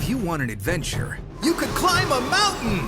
If you want an adventure, you could climb a mountain!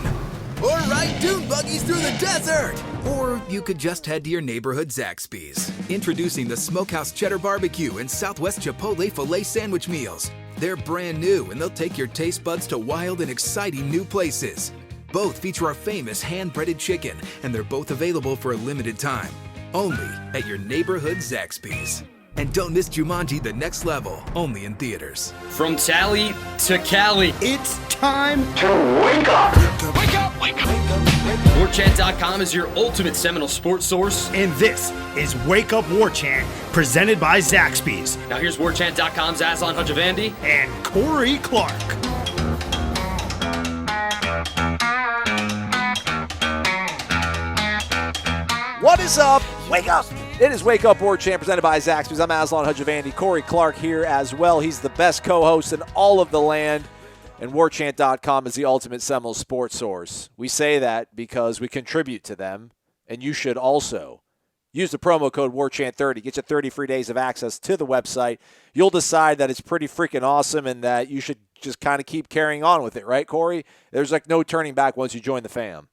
Or ride dune buggies through the desert! Or you could just head to your neighborhood Zaxby's. Introducing the Smokehouse Cheddar Barbecue and Southwest Chipotle Filet Sandwich Meals. They're brand new and they'll take your taste buds to wild and exciting new places. Both feature our famous hand-breaded chicken, and they're both available for a limited time. Only at your neighborhood Zaxby's. And don't miss Jumanji: The Next Level, only in theaters. From Tally to Cali. It's time to wake up. Wake up, wake up, wake up, wake up. Warchant.com is your ultimate Seminole sports source. And this is Wake Up Warchant, presented by Zaxby's. Now here's Warchant.com's Aslan Hajavandi and Corey Clark. What is up? Wake up! It is Wake Up Warchant presented by Zaxby's. I'm Aslan Hajavandi. Corey Clark here as well. He's the best co-host in all of the land. And Warchant.com is the ultimate Seminole sports source. We say that because we contribute to them. And you should also use the promo code Warchant30. Get you 30 free days of access to the website. You'll decide that it's pretty freaking awesome and that you should just kind of keep carrying on with it. Right, Corey? There's like no turning back once you join the fam.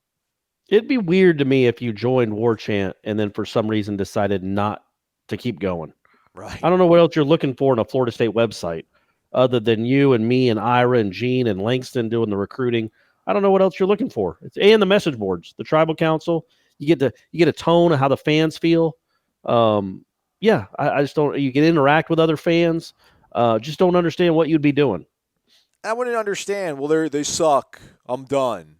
It'd be weird to me if you joined Warchant and then for some reason decided not to keep going. Right. I don't know what else you're looking for in a Florida State website other than you and me and Ira and Gene and Langston doing the recruiting. I don't know what else you're looking for. And the message boards, the tribal council. You get a tone of how the fans feel. I just don't. You can interact with other fans. Just don't understand what you'd be doing. I wouldn't understand. Well, they suck. I'm done.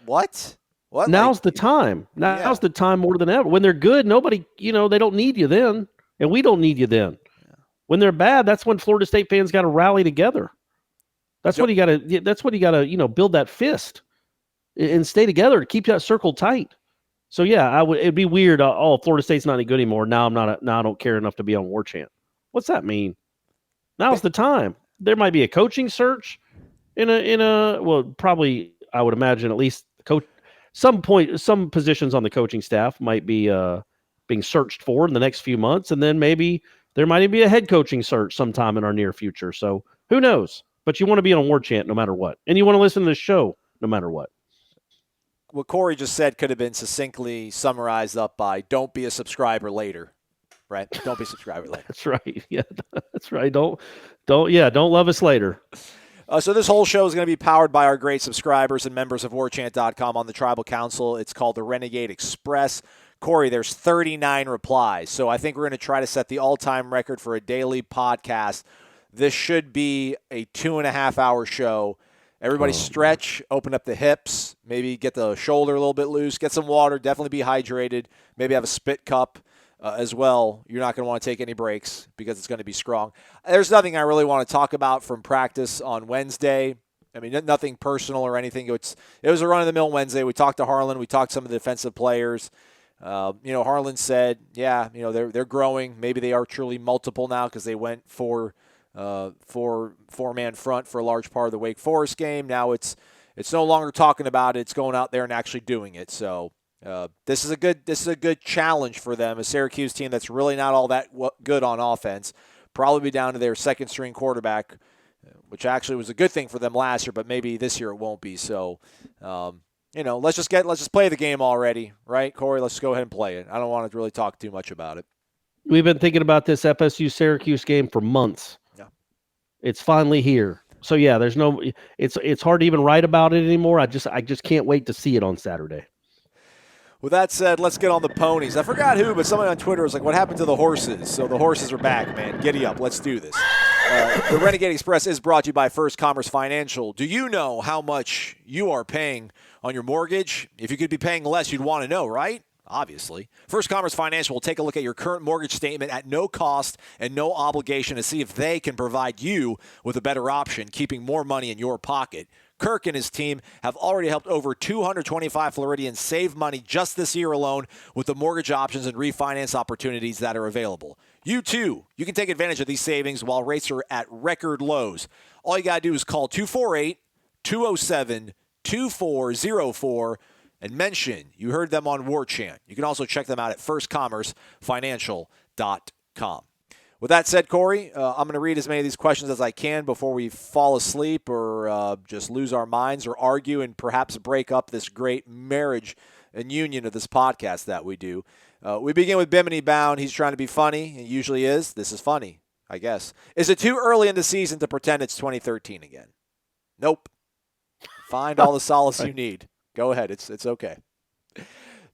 What? What? Now's the time. Now's the time more than ever. When they're good, nobody, they don't need you then, and we don't need you then. Yeah. When they're bad, that's when Florida State fans got to rally together. That's what you got to. That's what you got to, build that fist and stay together to keep that circle tight. So yeah, it'd be weird. Florida State's not any good anymore. Now now I don't care enough to be on Warchant. What's that mean? Now's the time. There might be a coaching search probably I would imagine at least some positions on the coaching staff might be being searched for in the next few months, and then maybe there might even be a head coaching search sometime in our near future. So who knows? But you want to be on Warchant no matter what, and you want to listen to the show no matter what. What Corey just said could have been succinctly summarized up by "Don't be a subscriber later." Right? Don't be a subscriber later. That's right. Yeah, that's right. Don't love us later. So this whole show is going to be powered by our great subscribers and members of Warchant.com on the Tribal Council. It's called the Renegade Express. Corey, there's 39 replies. So I think we're going to try to set the all-time record for a daily podcast. This should be a 2.5-hour show. Everybody stretch, open up the hips, maybe get the shoulder a little bit loose, get some water, definitely be hydrated, maybe have a spit cup. As well. You're not going to want to take any breaks because it's going to be strong. There's nothing I really want to talk about from practice on Wednesday. I mean, nothing personal or anything. It was a run-of-the-mill Wednesday. We talked to Harlan. We talked to some of the defensive players. Harlan said, they're growing. Maybe they are truly multiple now because they went four-man front for a large part of the Wake Forest game. Now it's no longer talking about it. It's going out there and actually doing it. So this is a good challenge for them, a Syracuse team that's really not all that good on offense. Probably be down to their second-string quarterback, which actually was a good thing for them last year, but maybe this year it won't be. So, let's just play the game already, right, Corey? Let's go ahead and play it. I don't want to really talk too much about it. We've been thinking about this FSU-Syracuse game for months. Yeah, it's finally here. So yeah, it's hard to even write about it anymore. I just can't wait to see it on Saturday. With that said, let's get on the ponies. I forgot who, but somebody on Twitter was like, what happened to the horses? So the horses are back, man. Giddy up. Let's do this. The Renegade Express is brought to you by First Commerce Financial. Do you know how much you are paying on your mortgage? If you could be paying less, you'd want to know, right? Obviously. First Commerce Financial will take a look at your current mortgage statement at no cost and no obligation to see if they can provide you with a better option, keeping more money in your pocket. Kirk and his team have already helped over 225 Floridians save money just this year alone with the mortgage options and refinance opportunities that are available. You, too, you can take advantage of these savings while rates are at record lows. All you got to do is call 248-207-2404 and mention you heard them on Warchant. You can also check them out at firstcommercefinancial.com. With that said, Corey, I'm going to read as many of these questions as I can before we fall asleep or just lose our minds or argue and perhaps break up this great marriage and union of this podcast that we do. We begin with Bimini Bound. He's trying to be funny. He usually is. This is funny, I guess. Is it too early in the season to pretend it's 2013 again? Nope. Find all the solace you need. Go ahead. It's okay.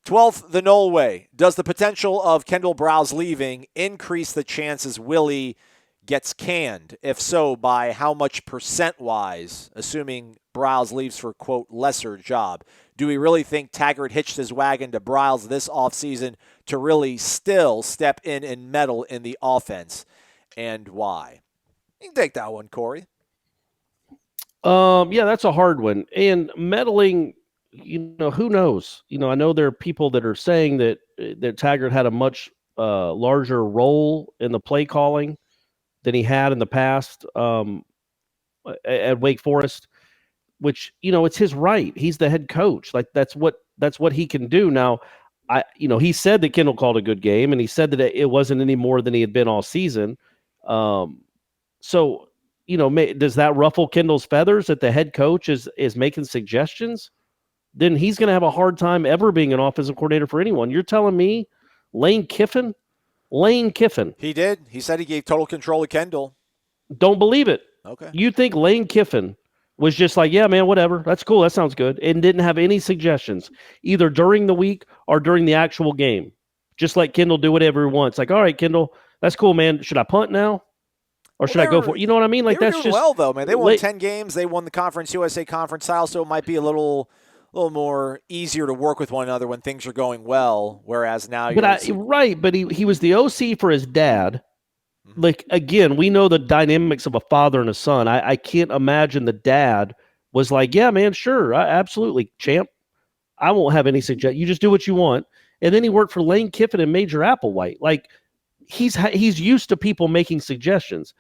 12th, the Nole way. Does the potential of Kendall Browse leaving increase the chances Willie gets canned? If so, by how much percent-wise, assuming Browse leaves for, quote, lesser job? Do we really think Taggart hitched his wagon to Browse this offseason to really still step in and meddle in the offense? And why? You can take that one, Corey. Yeah, that's a hard one. And meddling, who knows? I know there are people that are saying that Taggart had a much larger role in the play calling than he had in the past at Wake Forest, which, it's his right. He's the head coach. Like that's what he can do. Now, he said that Kendall called a good game, and he said that it wasn't any more than he had been all season. So, does that ruffle Kendall's feathers that the head coach is making suggestions? Then he's going to have a hard time ever being an offensive coordinator for anyone. You're telling me Lane Kiffin? He did. He said he gave total control to Kendall. Don't believe it. Okay. You think Lane Kiffin was just like, yeah, man, whatever. That's cool. That sounds good. And didn't have any suggestions either during the week or during the actual game. Just let Kendall do whatever he wants. Like, all right, Kendall, that's cool, man. Should I punt now? Or should I go for it? You know what I mean? Like, that's just well, though, man. They won 10 games. They won the Conference USA Conference style, so it might be a little more easier to work with one another when things are going well. Whereas now, but he was the OC for his dad. Mm-hmm. Like, again, we know the dynamics of a father and a son. I can't imagine the dad was like, yeah, man, sure, absolutely, champ. I won't have any suggestion. You just do what you want. And then he worked for Lane Kiffin and Major Applewhite. Like, he's used to people making suggestions.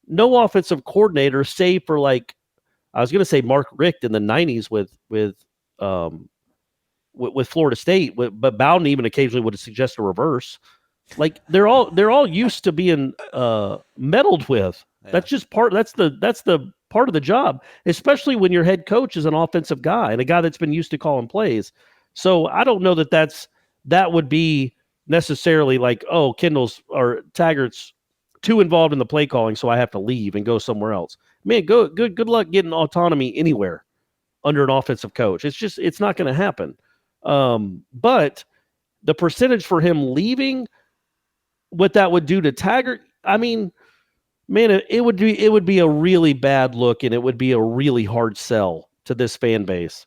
No offensive coordinator, save for I was going to say Mark Richt in the '90s with Florida State, but Bowden even occasionally would suggest a reverse. Like they're all used to being meddled with. Yeah. That's just that's the part of the job, especially when your head coach is an offensive guy and a guy that's been used to calling plays. So I don't know that would be necessarily like, oh, Kendall's or Taggart's too involved in the play calling, so I have to leave and go somewhere else. Man, good luck getting autonomy anywhere under an offensive coach. It's not going to happen. But the percentage for him leaving, what that would do to Taggart, I mean, man, it would be a really bad look, and it would be a really hard sell to this fan base.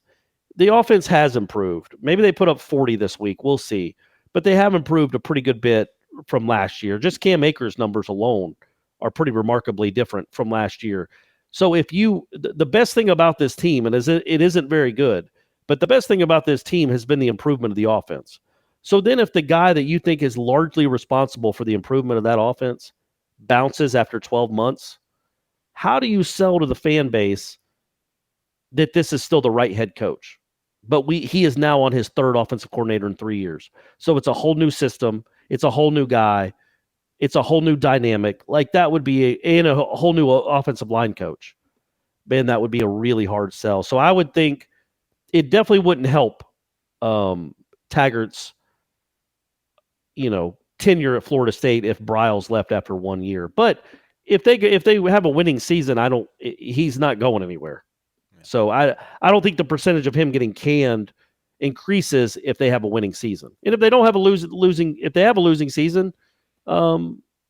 The offense has improved. Maybe they put up 40 this week. We'll see. But they have improved a pretty good bit from last year. Just Cam Akers' numbers alone are pretty remarkably different from last year. So the best thing about this team, and it isn't very good, but the best thing about this team has been the improvement of the offense. So then if the guy that you think is largely responsible for the improvement of that offense bounces after 12 months, how do you sell to the fan base that this is still the right head coach? But he is now on his third offensive coordinator in 3 years. So it's a whole new system. It's a whole new guy. It's a whole new dynamic. Like that would be a whole new offensive line coach. Man, that would be a really hard sell. So I would think it definitely wouldn't help Taggart's, tenure at Florida State if Briles left after 1 year. But if they have a winning season, he's not going anywhere. So I don't think the percentage of him getting canned increases if they have a winning season. And if they don't have if they have a losing season,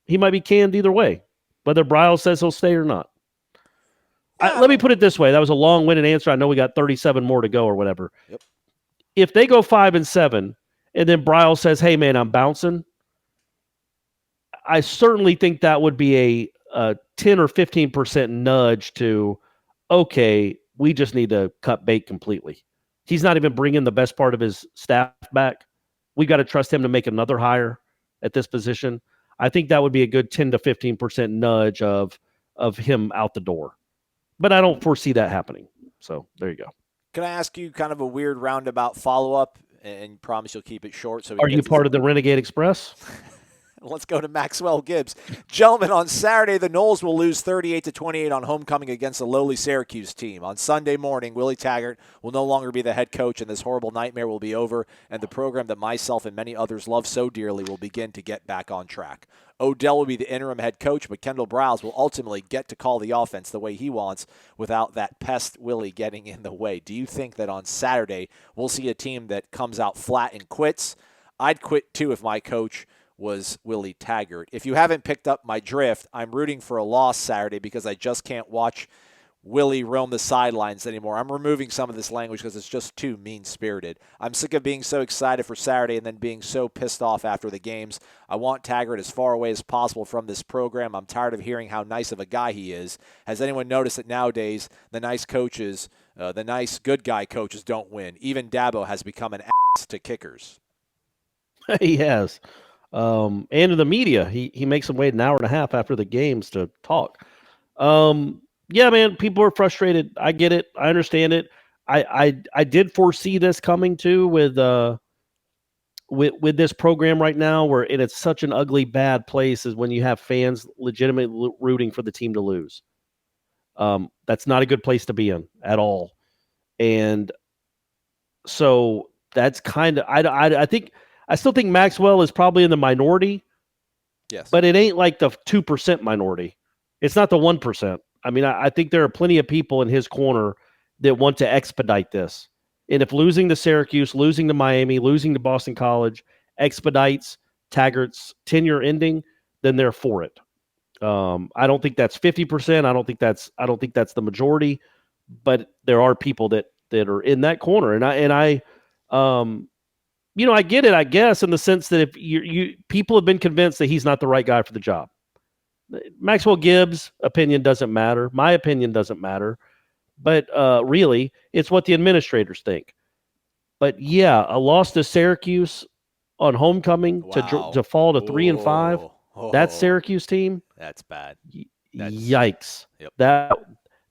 he might be canned either way, whether Briles says he'll stay or not. Let me put it this way. That was a long-winded answer. I know we got 37 more to go or whatever. Yep. If they go 5-7 and then Briles says, hey, man, I'm bouncing, I certainly think that would be a 10 or 15% nudge to, okay, we just need to cut bait completely. He's not even bringing the best part of his staff back. We got to trust him to make another hire at this position. I think that would be a good 10 to 15% nudge of him out the door. But I don't foresee that happening. So there you go. Can I ask you kind of a weird roundabout follow-up, and promise you'll keep it short? So are you part of the Renegade Express? Let's go to Maxwell Gibbs. Gentlemen, on Saturday, the Noles will lose 38-28 on homecoming against a lowly Syracuse team. On Sunday morning, Willie Taggart will no longer be the head coach, and this horrible nightmare will be over, and the program that myself and many others love so dearly will begin to get back on track. Odell will be the interim head coach, but Kendall Browse will ultimately get to call the offense the way he wants without that pest Willie getting in the way. Do you think that on Saturday we'll see a team that comes out flat and quits? I'd quit too if my coach was Willie Taggart. If you haven't picked up my drift, I'm rooting for a loss Saturday because I just can't watch Willie roam the sidelines anymore. I'm removing some of this language because it's just too mean-spirited. I'm sick of being so excited for Saturday and then being so pissed off after the games. I want Taggart as far away as possible from this program. I'm tired of hearing how nice of a guy he is. Has anyone noticed that nowadays the nice coaches, the nice good guy coaches don't win? Even Dabo has become an ass to kickers. He has. And in the media, he makes them wait an hour and a half after the games to talk. Yeah, man, people are frustrated. I get it. I understand it. I did foresee this coming too with this program right now, where it's such an ugly, bad place is when you have fans legitimately rooting for the team to lose. That's not a good place to be in at all. And so that's kind of I still think Maxwell is probably in the minority. Yes. But it ain't like the 2% minority. It's not the 1%. I mean, I think there are plenty of people in his corner that want to expedite this. And if losing to Syracuse, losing to Miami, losing to Boston College expedites Taggart's tenure ending, then they're for it. I don't think that's 50%. I don't think that's the majority, but there are people that are in that corner. And I get it, I guess, in the sense that if people have been convinced that he's not the right guy for the job. Maxwell Gibbs' opinion doesn't matter. My opinion doesn't matter. But really, it's what the administrators think. But yeah, a loss to Syracuse on homecoming to fall to 3-5. That Syracuse team. That's bad. Yikes. Yep.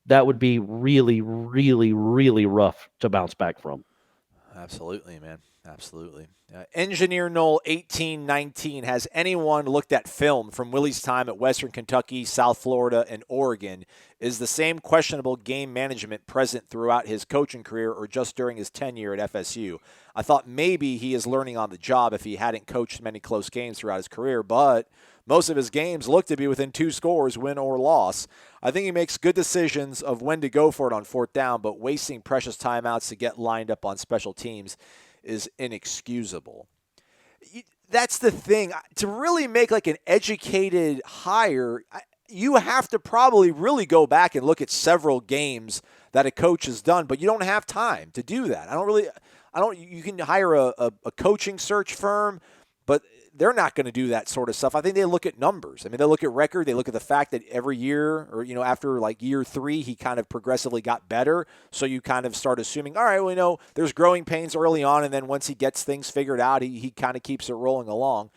That would be really, really, really rough to bounce back from. Absolutely, man. Absolutely. Engineer Noel 1819. Has anyone looked at film from Willie's time at Western Kentucky, South Florida, and Oregon? Is the same questionable game management present throughout his coaching career or just during his tenure at FSU? I thought maybe he is learning on the job if he hadn't coached many close games throughout his career, but most of his games look to be within 2 scores, win or loss. I think he makes good decisions of when to go for it on 4th down, but wasting precious timeouts to get lined up on special teams is inexcusable. That's the thing. To really make like an educated hire, you have to probably really go back and look at several games that a coach has done, but you don't have time to do that. You can hire a coaching search firm, but they're not going to do that sort of stuff. I think they look at numbers. I mean, they look at record. They look at the fact that every year or, after like year 3, he kind of progressively got better. So you kind of start assuming, all right, well, there's growing pains early on. And then once he gets things figured out, he kind of keeps it rolling along.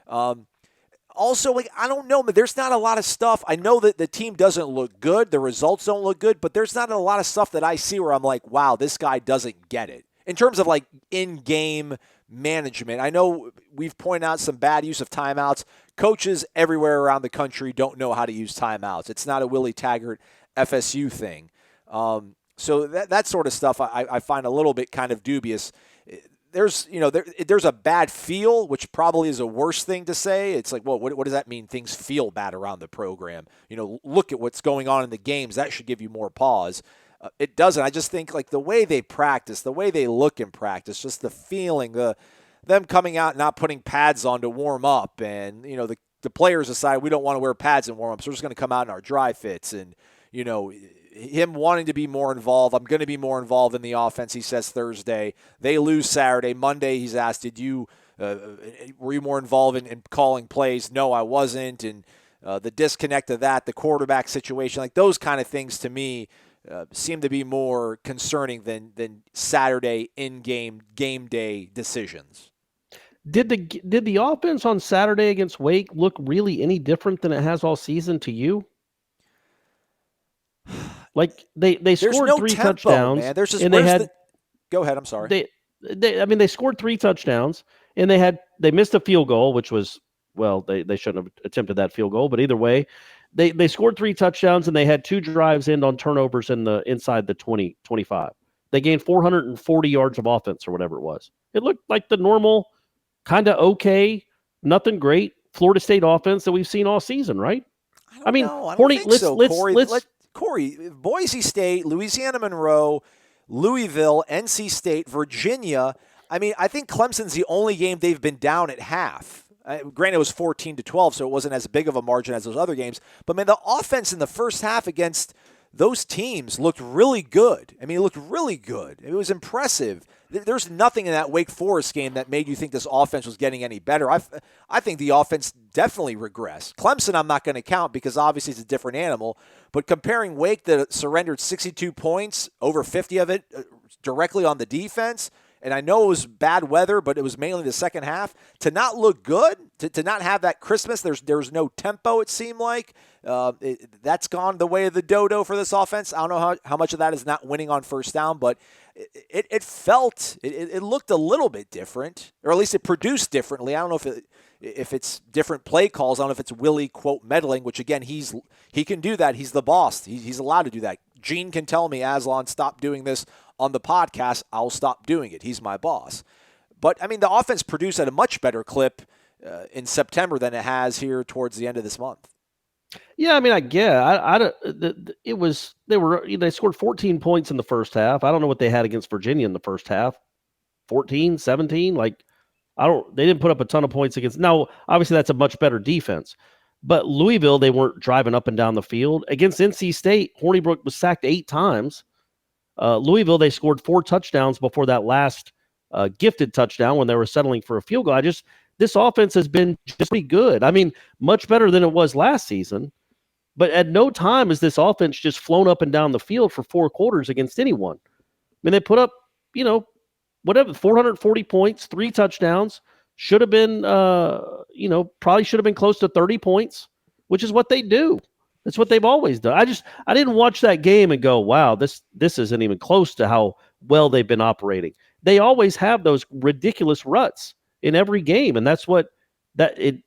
Also, I don't know, but there's not a lot of stuff. I know that the team doesn't look good. The results don't look good, but there's not a lot of stuff that I see where I'm like, wow, this guy doesn't get it. In terms of like in-game management, I know we've pointed out some bad use of timeouts. Coaches everywhere around the country don't know how to use timeouts. It's not a Willie Taggart FSU thing. So that sort of stuff I find a little bit kind of dubious. There's a bad feel, which probably is a worse thing to say. It's like, well, what does that mean? Things feel bad around the program. Look at what's going on in the games. That should give you more pause. It doesn't. I just think like the way they practice, the way they look in practice, just the feeling, them coming out and not putting pads on to warm up, and the players decide we don't want to wear pads in warm ups. We're just going to come out in our dry fits, and him wanting to be more involved. I'm going to be more involved in the offense. He says Thursday. They lose Saturday. Monday he's asked, were you more involved in calling plays? No, I wasn't. And the disconnect of that, the quarterback situation, like those kind of things to me seem to be more concerning than Saturday in-game game day decisions. Did the offense on Saturday against Wake look really any different than it has all season to you? Like they scored 3 touchdowns, man. There's just, and they had. Go ahead. I'm sorry. They scored 3 touchdowns, and they missed a field goal, which was they shouldn't have attempted that field goal, but either way, they scored 3 touchdowns and they had 2 drives end on turnovers inside the 20-25. They gained 440 yards of offense or whatever it was. It looked like the normal kind of okay, nothing great Florida State offense that we've seen all season, right? I mean, Corey, Boise State, Louisiana Monroe, Louisville, NC State, Virginia. I mean, I think Clemson's the only game they've been down at half. Granted, it was 14-12, so it wasn't as big of a margin as those other games. But, man, the offense in the first half against those teams looked really good. I mean, it looked really good. It was impressive. There's nothing in that Wake Forest game that made you think this offense was getting any better. I think the offense definitely regressed. Clemson I'm not going to count because obviously it's a different animal. But comparing Wake that surrendered 62 points, over 50 of it directly on the defense, and I know it was bad weather, but it was mainly the second half, to not look good, to not have that Christmas, there's no tempo, it seemed like. That's gone the way of the dodo for this offense. I don't know how much of that is not winning on first down, but it looked a little bit different, or at least it produced differently. I don't know if it's different play calls. I don't know if it's Willie, quote, meddling, which, again, he can do that. He's the boss. He's allowed to do that. Gene can tell me, Aslan, stop doing this on the podcast. I'll stop doing it. He's my boss. But, I mean, the offense produced at a much better clip in September than it has here towards the end of this month. Yeah, I mean, they scored 14 points in the first half. I don't know what they had against Virginia in the first half. 14, 17, they didn't put up a ton of points against. Now, obviously that's a much better defense. But Louisville, they weren't driving up and down the field. Against NC State, Hornibrook was sacked 8 times. Louisville, they scored 4 touchdowns before that last gifted touchdown when they were settling for a field goal. This offense has been just pretty good. I mean, much better than it was last season. But at no time has this offense just flown up and down the field for 4 quarters against anyone. I mean, they put up, 440 points, 3 touchdowns. Should have been, probably should have been close to 30 points, which is what they do. That's what they've always done. I didn't watch that game and go, wow, this isn't even close to how well they've been operating. They always have those ridiculous ruts in every game, and that's what they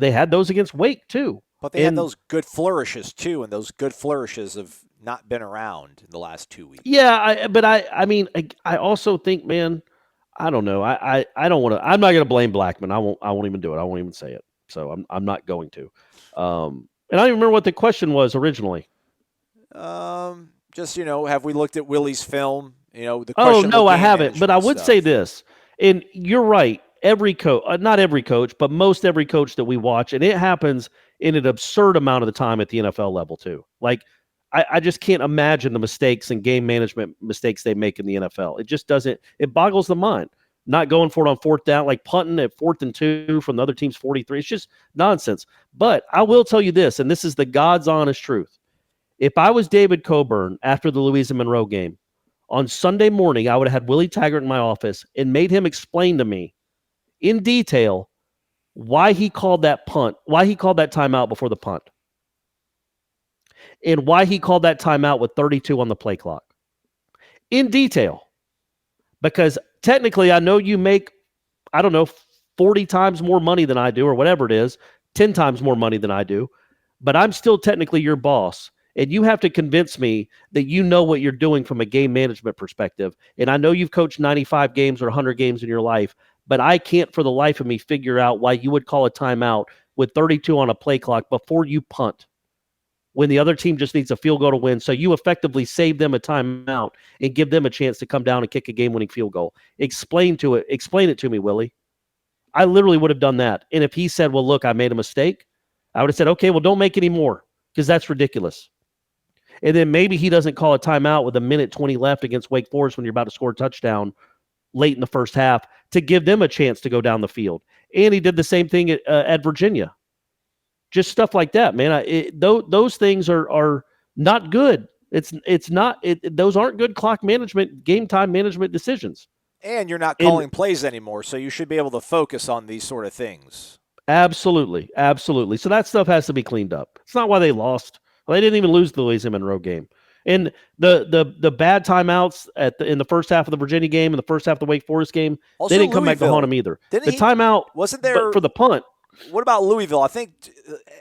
had those against Wake too. But they had those good flourishes too, and those good flourishes have not been around in the last 2 weeks. Yeah, I also think, man, I don't know. I don't want to. I'm not going to blame Blackman. I won't even do it. I won't even say it. So I'm not going to. And I don't even remember what the question was originally. Just have we looked at Willie's film? The question. Oh no, I haven't. But I would say this, and you're right. Every coach, not every coach, but most every coach that we watch, and it happens in an absurd amount of the time at the NFL level too. Like, I just can't imagine the mistakes and game management mistakes they make in the NFL. It just doesn't. It boggles the mind. Not going for it on 4th down, like punting at 4th and 2 from the other team's 43. It's just nonsense. But I will tell you this, and this is the God's honest truth. If I was David Coburn after the Louisiana Monroe game, on Sunday morning, I would have had Willie Taggart in my office and made him explain to me in detail why he called that punt, why he called that timeout before the punt, and why he called that timeout with 32 on the play clock. In detail. Because technically, I know you make, 40 times more money than I do, or whatever it is, 10 times more money than I do, but I'm still technically your boss, and you have to convince me that you know what you're doing from a game management perspective. And I know you've coached 95 games or 100 games in your life, but I can't for the life of me figure out why you would call a timeout with 32 on a play clock before you punt, when the other team just needs a field goal to win. So you effectively save them a timeout and give them a chance to come down and kick a game-winning field goal. Explain it to me, Willie. I literally would have done that. And if he said, well, look, I made a mistake, I would have said, okay, well, don't make any more, because that's ridiculous. And then maybe he doesn't call a timeout with 1:20 left against Wake Forest when you're about to score a touchdown late in the first half to give them a chance to go down the field. And he did the same thing at Virginia. Just stuff like that, man. Those things are not good. Those aren't good clock management, game time management decisions. And you're not calling plays anymore, so you should be able to focus on these sort of things. Absolutely. So that stuff has to be cleaned up. It's not why they lost. Well, they didn't even lose the Louisiana Monroe game. And the bad timeouts in the first half of the Virginia game and the first half of the Wake Forest game, also they didn't come back to haunt them either. The timeout wasn't there for the punt What about Louisville? I think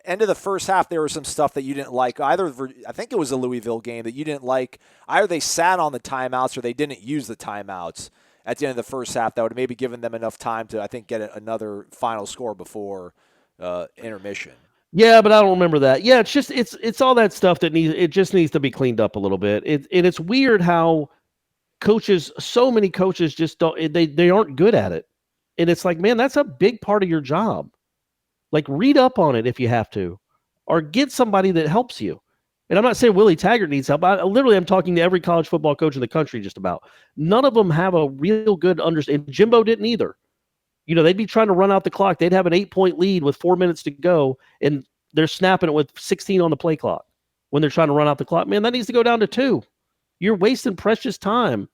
end of the first half there was some stuff that you didn't like. I think it was a Louisville game that you didn't like. Either they sat on the timeouts or they didn't use the timeouts at the end of the first half. That would have maybe given them enough time to, I think, get another final score before intermission. Yeah, but I don't remember that. Yeah, it's all that stuff that just needs to be cleaned up a little bit. And it's weird how so many coaches just don't, they aren't good at it. And it's like, man, that's a big part of your job. Like, read up on it if you have to, or get somebody that helps you. And I'm not saying Willie Taggart needs help. I'm talking to every college football coach in the country just about. None of them have a real good understanding. Jimbo didn't either. They'd be trying to run out the clock. They'd have an 8-point lead with 4 minutes to go, and they're snapping it with 16 on the play clock when they're trying to run out the clock. Man, that needs to go down to 2. You're wasting precious time,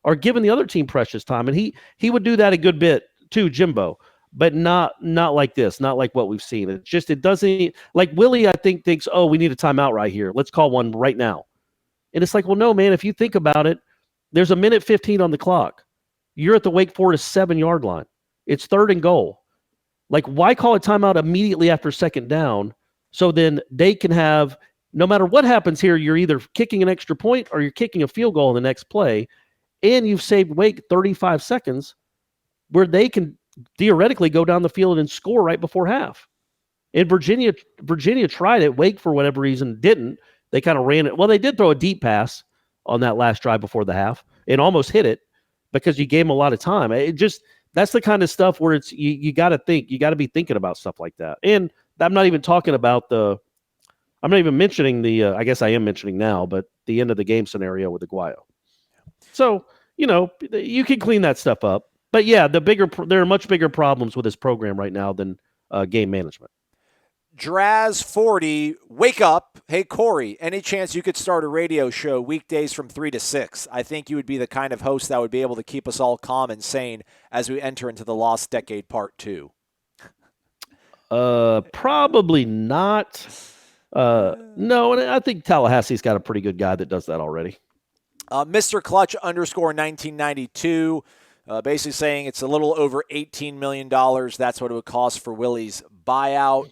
or giving the other team precious time. And he would do that a good bit too, Jimbo, but not like this, not like what we've seen. It doesn't, like Willie, I think, thinks, oh, we need a timeout right here. Let's call one right now. And it's like, well, no, man, if you think about it, there's a minute 15 on the clock. You're at the Wake Forest 7-yard line. It's 3rd and goal. Like, why call a timeout immediately after second down? So then they can have, no matter what happens here, you're either kicking an extra point or you're kicking a field goal in the next play. And you've saved Wake 35 seconds where they can theoretically go down the field and score right before half. And Virginia tried it. Wake, for whatever reason, didn't. They kind of ran it. Well, they did throw a deep pass on that last drive before the half and almost hit it because you gave them a lot of time. That's the kind of stuff where it's you got to think. You got to be thinking about stuff like that. And I'm not even talking about I'm not even mentioning I guess I am mentioning now, but the end of the game scenario with Aguayo. So, you can clean that stuff up. But yeah, there are much bigger problems with this program right now than game management. Draz 40, wake up. Hey, Corey, any chance you could start a radio show weekdays from 3 to 6? I think you would be the kind of host that would be able to keep us all calm and sane as we enter into the Lost Decade Part 2. Probably not. No, and I think Tallahassee's got a pretty good guy that does that already. Mr. Clutch _1992, basically saying it's a little over $18 million. That's what it would cost for Willie's buyout.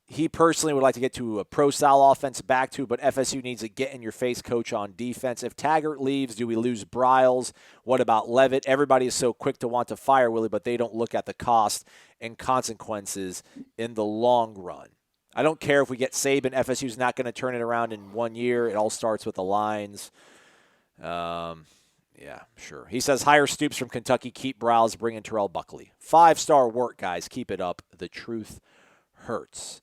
He personally would like to get to a pro-style offense back to, but FSU needs a get-in-your-face coach on defense. If Taggart leaves, do we lose Briles? What about Levitt? Everybody is so quick to want to fire Willie, but they don't look at the cost and consequences in the long run. I don't care if we get Saban. FSU's not going to turn it around in 1 year. It all starts with the lines. Yeah, sure. He says, hire Stoops from Kentucky, keep Briles, bring in Terrell Buckley. 5-star work, guys. Keep it up. The truth hurts.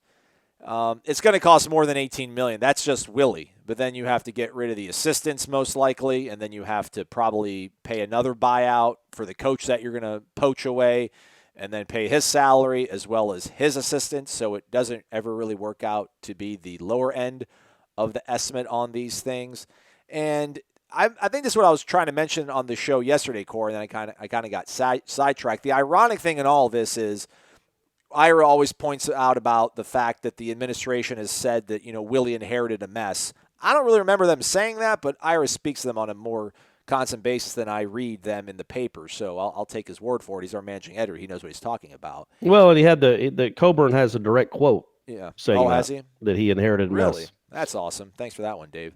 It's going to cost more than $18 million. That's just Willie. But then you have to get rid of the assistants most likely, and then you have to probably pay another buyout for the coach that you're going to poach away, and then pay his salary as well as his assistants, so it doesn't ever really work out to be the lower end of the estimate on these things. And I think this is what I was trying to mention on the show yesterday, Corey, and then I kind of got sidetracked. The ironic thing in all this is Ira always points out about the fact that the administration has said that, Willie inherited a mess. I don't really remember them saying that, but Ira speaks to them on a more constant basis than I read them in the paper, so I'll take his word for it. He's our managing editor. He knows what he's talking about. Well, and he had the Coburn has a direct quote saying has he? That he inherited a really? mess. That's awesome. Thanks for that one, Dave.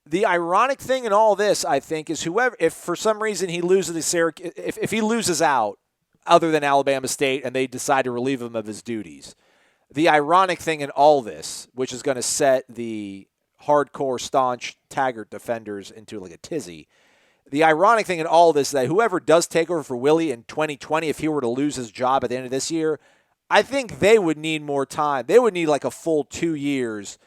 The ironic thing in all this, I think, is if for some reason he loses if he loses out other than Alabama State and they decide to relieve him of his duties, the ironic thing in all this, which is going to set the hardcore, staunch Taggart defenders into like a tizzy, the ironic thing in all this is that whoever does take over for Willie in 2020, if he were to lose his job at the end of this year, I think they would need more time. They would need like a full 2 years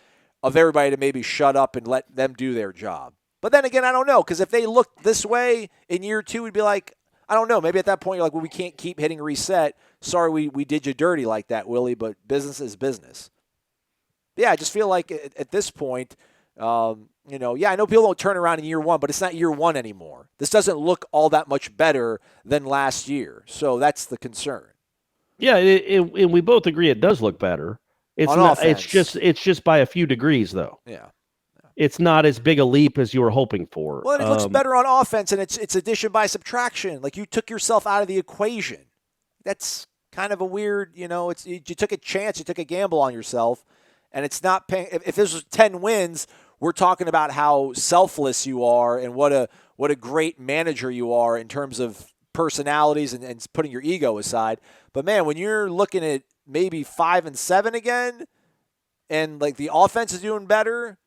of everybody to maybe shut up and let them do their job. But then again, I don't know, because if they look this way in year 2, we'd be like, I don't know, maybe at that point you're like, well, we can't keep hitting reset. Sorry we did you dirty like that, Willie, but business is business. Yeah, I just feel like at this point, I know people don't turn around in year 1, but it's not year 1 anymore. This doesn't look all that much better than last year, so that's the concern. Yeah, and we both agree it does look better. It's just by a few degrees, though. Yeah. It's not as big a leap as you were hoping for. Well, and it looks better on offense, and it's addition by subtraction. Like you took yourself out of the equation. That's kind of a weird, you took a chance, you took a gamble on yourself, and it's not paying. If this was 10 wins, we're talking about how selfless you are and what a great manager you are in terms of personalities and putting your ego aside. But man, when you're looking at maybe 5-7 again, and like the offense is doing better,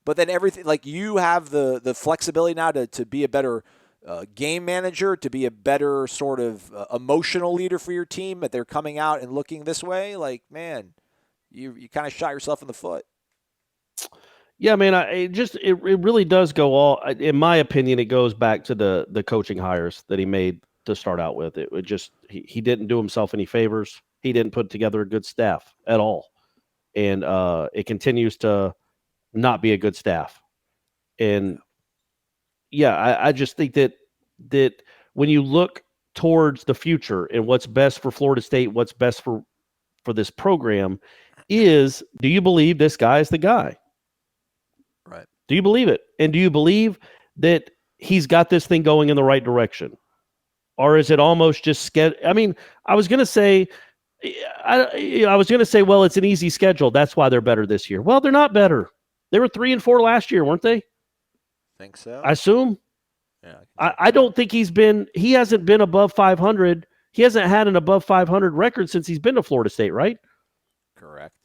but then everything, like you have the flexibility now to be a better game manager, to be a better sort of emotional leader for your team, that they're coming out and looking this way. Like, man, you kind of shot yourself in the foot. Yeah, man, it really does go all, in my opinion, it goes back to the coaching hires that he made to start out with. It would just, he didn't do himself any favors. He didn't put together a good staff at all. And it continues to not be a good staff. And yeah, I just think that when you look towards the future and what's best for Florida State, what's best for this program is, do you believe this guy is the guy? Right. Do you believe it? And do you believe that he's got this thing going in the right direction? Or is it almost just I mean, I was going to say, well, it's an easy schedule. That's why they're better this year. Well, they're not better. They were 3-4 last year, weren't they? Think so. I assume. Yeah. I don't think he hasn't been above 500. He hasn't had an above 500 record since he's been to Florida State, right? Correct.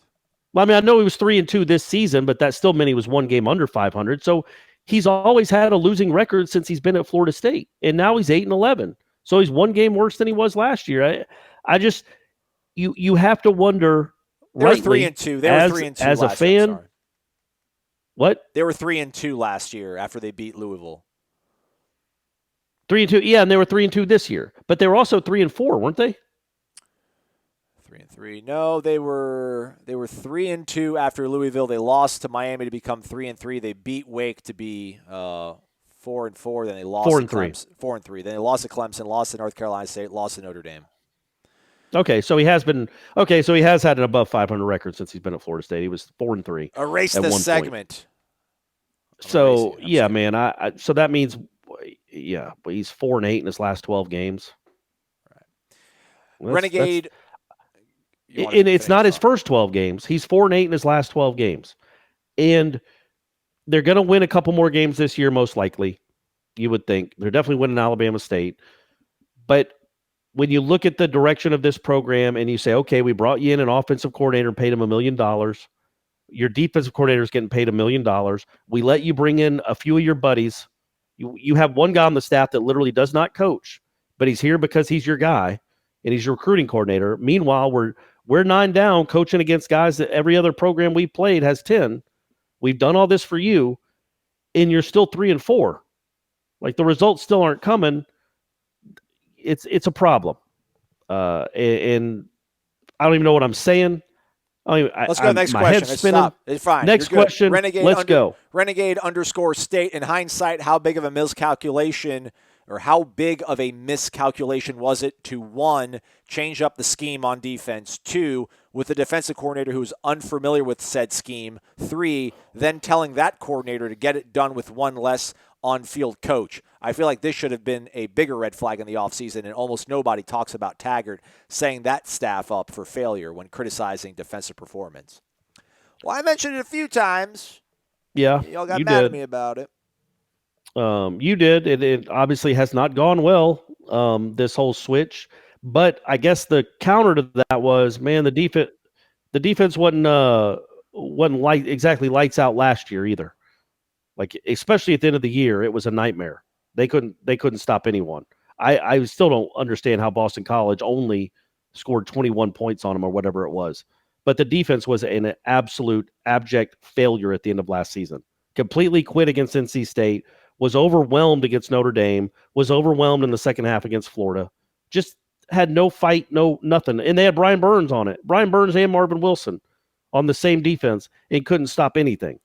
Well, I mean, I know he was 3-2 this season, but that still meant he was one game under 500. So he's always had a losing record since he's been at Florida State, and now he's 8-11. So he's one game worse than he was last year. I just, you have to wonder. They were 3-2. They were 3-2 as last a fan. year. What? They were 3-2 last year after they beat Louisville. 3-2, yeah, and they were 3-2 this year, but they were also 3-4, weren't they? 3-3. No, they were 3-2 after Louisville. They lost to Miami to become 3-3. They beat Wake to be 4-4. Then they lost 4-3. 4-3. Then they lost to Clemson, lost to North Carolina State, lost to Notre Dame. Okay, so he has had an above 500 record since he's been at Florida State. He was 4-3. Erase this segment. So yeah, man. So that means, yeah, but he's 4-8 in his last 12 games. Right. Renegade. And it's not his first 12 games. He's 4-8 in his last 12 games, and they're going to win a couple more games this year, most likely. You would think they're definitely winning Alabama State, but when you look at the direction of this program and you say, okay, we brought you in an offensive coordinator and paid him $1 million. Your defensive coordinator is getting paid $1 million. We let you bring in a few of your buddies. You have one guy on the staff that literally does not coach, but he's here because he's your guy and he's your recruiting coordinator. Meanwhile, we're 9 down coaching against guys that every other program we played has 10. We've done all this for you, and you're still 3-4. Like, the results still aren't coming. It's a problem. And I don't even know what I'm saying. Let's go to the next question. Stop. It's fine. Next question. Let's go. Renegade _state. In hindsight, how big of a miscalculation was it to 1, change up the scheme on defense, 2, with the defensive coordinator who's unfamiliar with said scheme, 3, then telling that coordinator to get it done with one less on-field coach? I feel like this should have been a bigger red flag in the offseason, and almost nobody talks about Taggart saying that staff up for failure when criticizing defensive performance. Well, I mentioned it a few times. Yeah, y'all got mad at me about it. You did. It obviously has not gone well, this whole switch. But I guess the counter to that was, man, the defense wasn't exactly lights out last year either. Like, especially at the end of the year, it was a nightmare. They couldn't stop anyone. I still don't understand how Boston College only scored 21 points on them or whatever it was. But the defense was an absolute abject failure at the end of last season. Completely quit against NC State, was overwhelmed against Notre Dame, was overwhelmed in the second half against Florida. Just had no fight, no nothing. And they had Brian Burns on it. Brian Burns and Marvin Wilson on the same defense and couldn't stop anything.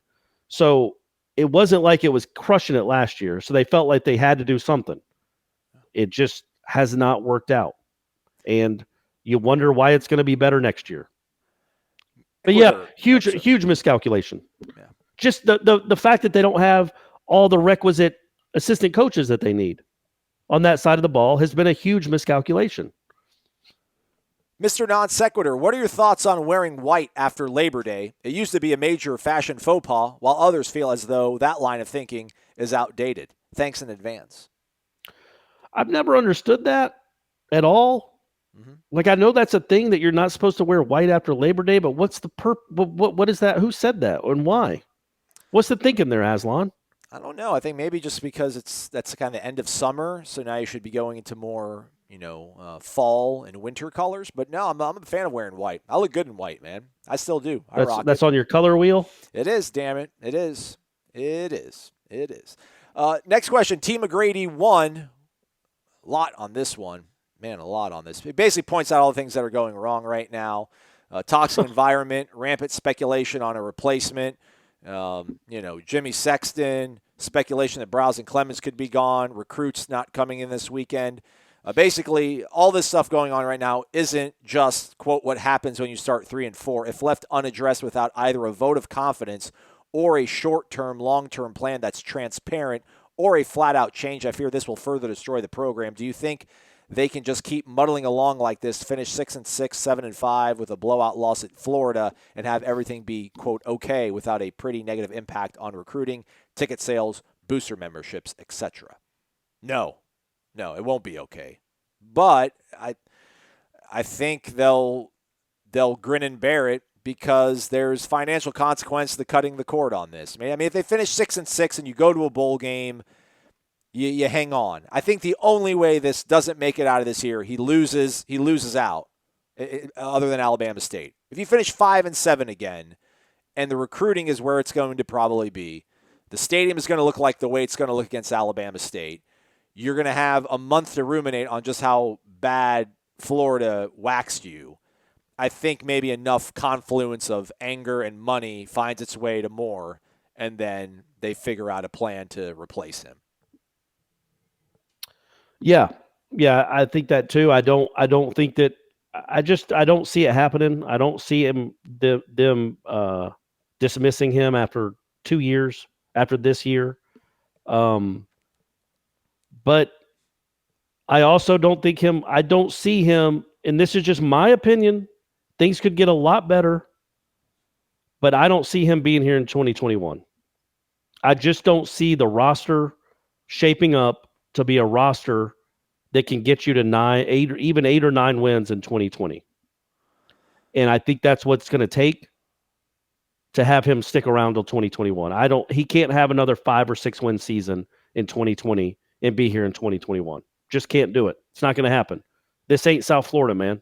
So it wasn't like it was crushing it last year. So they felt like they had to do something. It just has not worked out. And you wonder why it's going to be better next year. But yeah, huge miscalculation. Yeah. Just the fact that they don't have all the requisite assistant coaches that they need on that side of the ball has been a huge miscalculation. Mr. Non Sequitur, what are your thoughts on wearing white after Labor Day? It used to be a major fashion faux pas, while others feel as though that line of thinking is outdated. Thanks in advance. I've never understood that at all. Mm-hmm. Like, I know that's a thing that you're not supposed to wear white after Labor Day, but what's the what is that? Who said that and why? What's the thinking there, Aslan? I don't know. I think maybe just because that's kind of the end of summer, so now you should be going into more, fall and winter colors. But no, I'm a fan of wearing white. I look good in white, man. I still do. That's on your color wheel? It is, damn it. It is. It is. It is. Next question. Team McGrady 1. A lot on this one. Man, a lot on this. It basically points out all the things that are going wrong right now. Toxic environment, rampant speculation on a replacement. Jimmy Sexton, speculation that Browse and Clemens could be gone, recruits not coming in this weekend. Basically, all this stuff going on right now isn't just, quote, what happens when you start 3-4. If left unaddressed without either a vote of confidence or a short-term, long-term plan that's transparent or a flat-out change, I fear this will further destroy the program. Do you think they can just keep muddling along like this, finish 6-6, 7-5 with a blowout loss at Florida, and have everything be, quote, okay without a pretty negative impact on recruiting, ticket sales, booster memberships, etc.? No, it won't be okay. But I think they'll grin and bear it because there's financial consequence to cutting the cord on this. I mean, if they finish 6-6 and you go to a bowl game, you hang on. I think the only way this doesn't make it out of this year, he loses out, other than Alabama State. If you finish 5-7 again, and the recruiting is where it's going to probably be, the stadium is going to look like the way it's going to look against Alabama State. You're going to have a month to ruminate on just how bad Florida waxed you. I think maybe enough confluence of anger and money finds its way to Moore, and then they figure out a plan to replace him. Yeah, I think that too. I don't think that. I don't see it happening. I don't see them dismissing him after 2 years after this year. But I also don't think him. I don't see him, and this is just my opinion. Things could get a lot better, but I don't see him being here in 2021. I just don't see the roster shaping up to be a roster that can get you to 8 or 9 wins in 2020. And I think that's what's going to take to have him stick around till 2021. He can't have another 5 or 6 win season in 2020 and be here in 2021. Just can't do it. It's not going to happen. This ain't South Florida, man.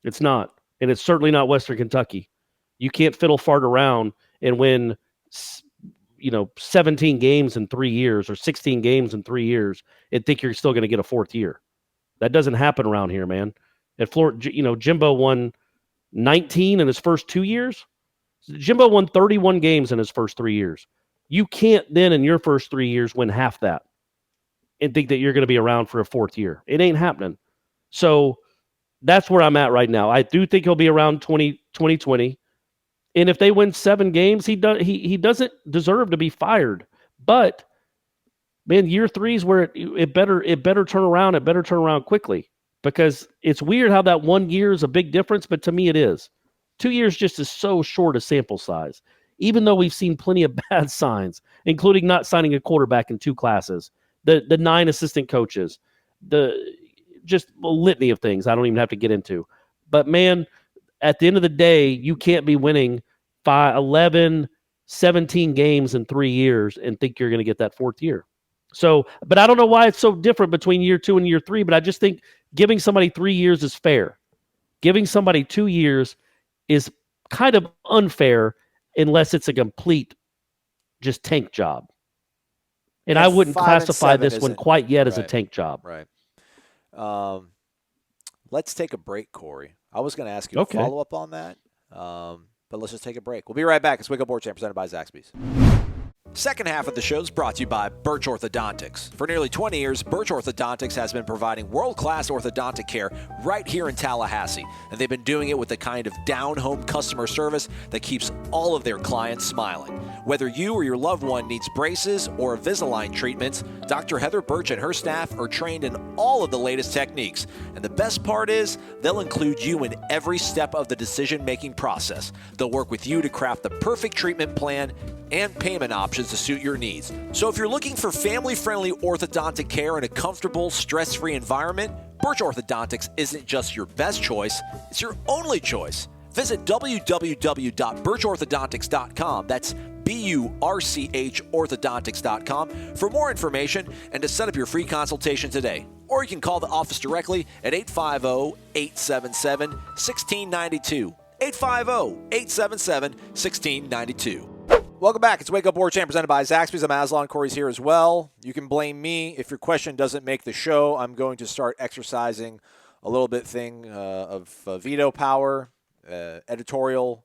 It's not. And it's certainly not Western Kentucky. You can't fiddle fart around and win 17 games in 3 years or 16 games in 3 years and think you're still going to get a 4th year. That doesn't happen around here, man. At Florida, Jimbo won 19 in his first 2 years. Jimbo won 31 games in his first 3 years. You can't then in your first 3 years win half that and think that you're going to be around for a 4th year. It ain't happening. So that's where I'm at right now. I do think he'll be around 2020. And if they win 7 games, he doesn't deserve to be fired. But man, year 3 is where it better turn around. It better turn around quickly, because it's weird how that 1 year is a big difference. But to me, it is. 2 years just is so short a sample size. Even though we've seen plenty of bad signs, including not signing a quarterback in 2 classes, the 9 assistant coaches, just a litany of things I don't even have to get into. But man, at the end of the day, you can't be winning 11, 17 games in 3 years and think you're going to get that 4th year. So, but I don't know why it's so different between year 2 and year 3, but I just think giving somebody 3 years is fair. Giving somebody 2 years is kind of unfair unless it's a complete just tank job. And I wouldn't classify this one quite yet as a tank job. Right. Let's take a break, Corey. I was going to ask you a follow-up on that, but let's just take a break. We'll be right back. It's Wake Up Warchant presented by Zaxby's. Second half of the show is brought to you by Birch Orthodontics. For nearly 20 years, Birch Orthodontics has been providing world-class orthodontic care right here in Tallahassee, and they've been doing it with the kind of down-home customer service that keeps all of their clients smiling. Whether you or your loved one needs braces or Invisalign treatments, Dr. Heather Birch and her staff are trained in all of the latest techniques. And the best part is, they'll include you in every step of the decision-making process. They'll work with you to craft the perfect treatment plan and payment options to suit your needs. So if you're looking for family-friendly orthodontic care in a comfortable, stress-free environment, Birch Orthodontics isn't just your best choice, it's your only choice. Visit www.birchorthodontics.com. That's BURCH orthodontics.com for more information and to set up your free consultation today. Or you can call the office directly at 850-877-1692. 850-877-1692. Welcome back. It's Wake Up Warchant presented by Zaxby's. I'm Aslan. Corey's here as well. You can blame me if your question doesn't make the show. I'm going to start exercising a little bit of veto power, editorial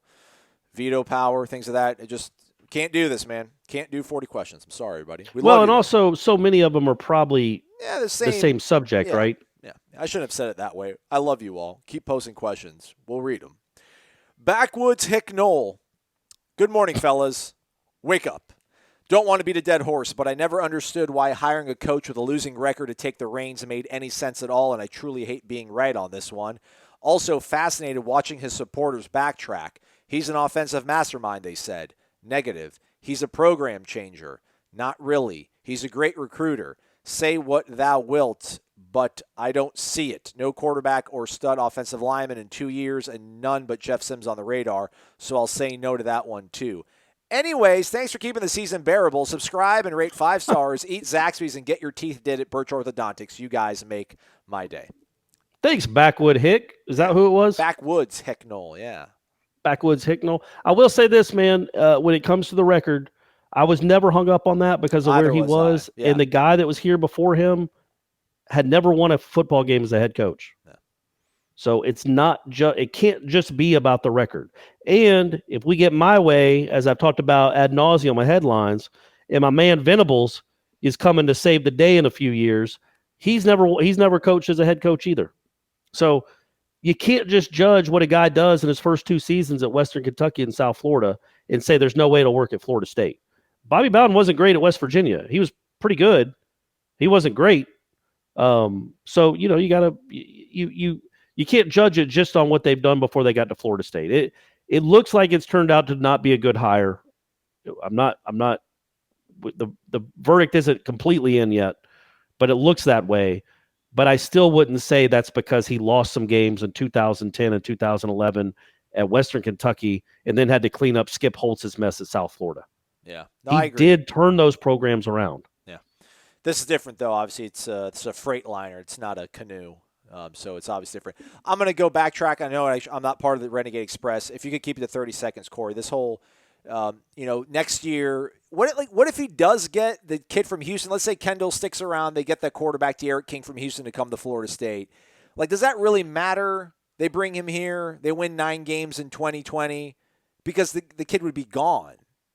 veto power, things of that. It just can't do this, man. Can't do 40 questions. I'm sorry, everybody. Well, and also so many of them are probably the same subject, yeah, right? Yeah. I shouldn't have said it that way. I love you all. Keep posting questions. We'll read them. Backwoods Hick Knoll. Good morning, fellas. Wake up. Don't want to beat a dead horse, but I never understood why hiring a coach with a losing record to take the reins made any sense at all, and I truly hate being right on this one. Also fascinated watching his supporters backtrack. He's an offensive mastermind, they said. Negative. He's a program changer. Not really. He's a great recruiter. Say what thou wilt, but I don't see it. No quarterback or stud offensive lineman in 2 years and none but Jeff Sims on the radar, so I'll say no to that one too. Anyways, thanks for keeping the season bearable. Subscribe and rate 5 stars. Eat Zaxby's and get your teeth did at Birch Orthodontics. You guys make my day. Thanks, Backwood Hick. Is that who it was? Backwoods Hick Knoll, yeah. Backwoods Hick Knoll. I will say this, man. When it comes to the record, I was never hung up on that because of where he was. Yeah. And the guy that was here before him had never won a football game as a head coach. Yeah. So it's not just, it can't just be about the record. And if we get my way, as I've talked about ad nauseum on my headlines, and my man Venables is coming to save the day in a few years, he's never coached as a head coach either. So you can't just judge what a guy does in his first 2 seasons at Western Kentucky and South Florida and say there's no way it'll work at Florida State. Bobby Bowden wasn't great at West Virginia. He was pretty good. He wasn't great. So, you know, you gotta, you can't judge it just on what they've done before they got to Florida State. It looks like it's turned out to not be a good hire. I'm not, the verdict isn't completely in yet, but it looks that way. But I still wouldn't say that's because he lost some games in 2010 and 2011 at Western Kentucky and then had to clean up Skip Holtz's mess at South Florida. Yeah. No, I agree. Did turn those programs around. Yeah. This is different, though. Obviously, it's a freight liner. It's not a canoe. So it's obviously different. I'm going to go backtrack. I know I'm not part of the Renegade Express. If you could keep it to 30 seconds, Corey, this whole, next year, what if he does get the kid from Houston? Let's say Kendall sticks around. They get that quarterback, D'Eriq King from Houston, to come to Florida State. Like, does that really matter? They bring him here. They win 9 games in 2020 because the kid would be gone.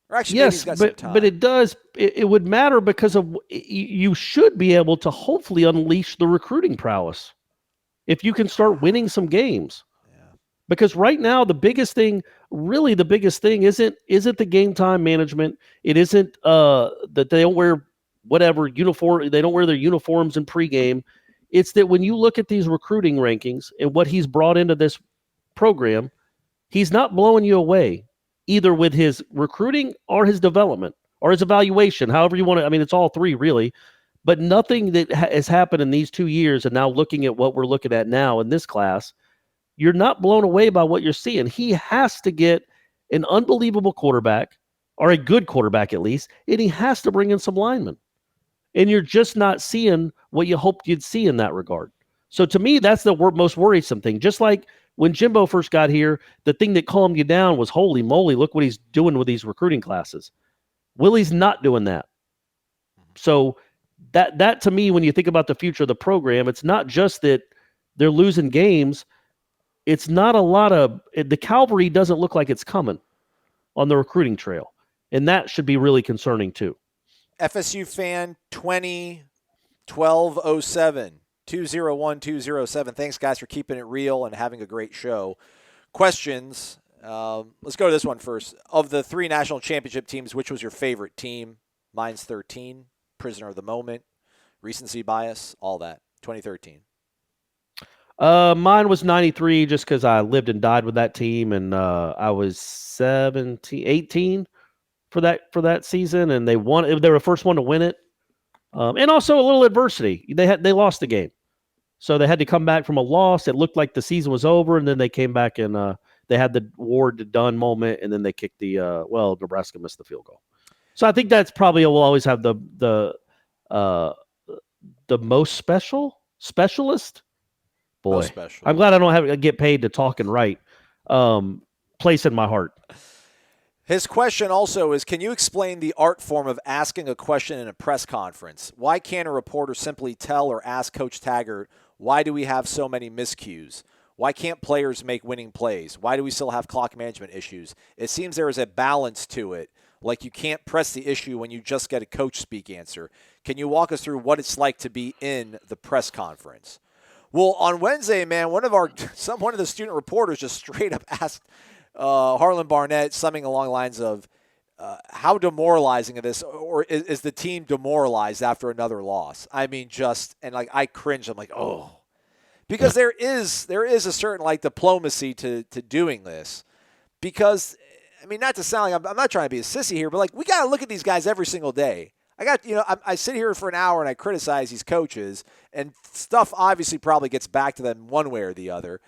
Or actually, yes, but it does. It would matter because of you should be able to hopefully unleash the recruiting prowess if you can start winning some games. Yeah. Because right now the biggest thing isn't the game time management. It isn't that they don't wear whatever uniform. They don't wear their uniforms in pregame. It's that when you look at these recruiting rankings and what he's brought into this program, he's not blowing you away, either with his recruiting or his development or his evaluation, however you want to. I mean, it's all three really, but nothing that has happened in these 2 years. And now looking at what we're looking at now in this class, you're not blown away by what you're seeing. He has to get an unbelievable quarterback, or a good quarterback at least, and he has to bring in some linemen. And you're just not seeing what you hoped you'd see in that regard. So to me, that's the most worrisome thing. Just like when Jimbo first got here, the thing that calmed you down was, holy moly, look what he's doing with these recruiting classes. Willie's not doing that. So that to me, when you think about the future of the program, it's not just that they're losing games. It's not a lot of – the cavalry doesn't look like it's coming on the recruiting trail. And that should be really concerning too. FSU fan 201207 201207. Thanks, guys, for keeping it real and having a great show. Questions. Let's go to this one first. Of the 3 national championship teams, which was your favorite team? Mine's 13. Prisoner of the moment. Recency bias. All that. 2013. Mine was 93 just because I lived and died with that team, and I was 18 for that season, and they won. They were the first one to win it, and also a little adversity. They lost the game, so they had to come back from a loss. It looked like the season was over, and then they came back and they had the Ward done moment, and then they kicked Nebraska missed the field goal. So I think that's probably will always have the most specialist. Boy, Most special. I'm glad I don't have to get paid to talk and write. Place in my heart. His question also is, can you explain the art form of asking a question in a press conference? Why can't a reporter simply tell or ask Coach Taggart, why do we have so many miscues? Why can't players make winning plays? Why do we still have clock management issues? It seems there is a balance to it. Like you can't press the issue when you just get a coach speak answer. Can you walk us through what it's like to be in the press conference? Well, on Wednesday, man, one of the student reporters just straight up asked Harlan Barnett something along the lines of, how demoralizing is this, or is the team demoralized after another loss? I mean, I cringe. I'm like, oh, because there is a certain like diplomacy to doing this, because I mean, not to sound like I'm not trying to be a sissy here, but like we got to look at these guys every single day. I sit here for an hour and I criticize these coaches, and stuff obviously probably gets back to them one way or the other.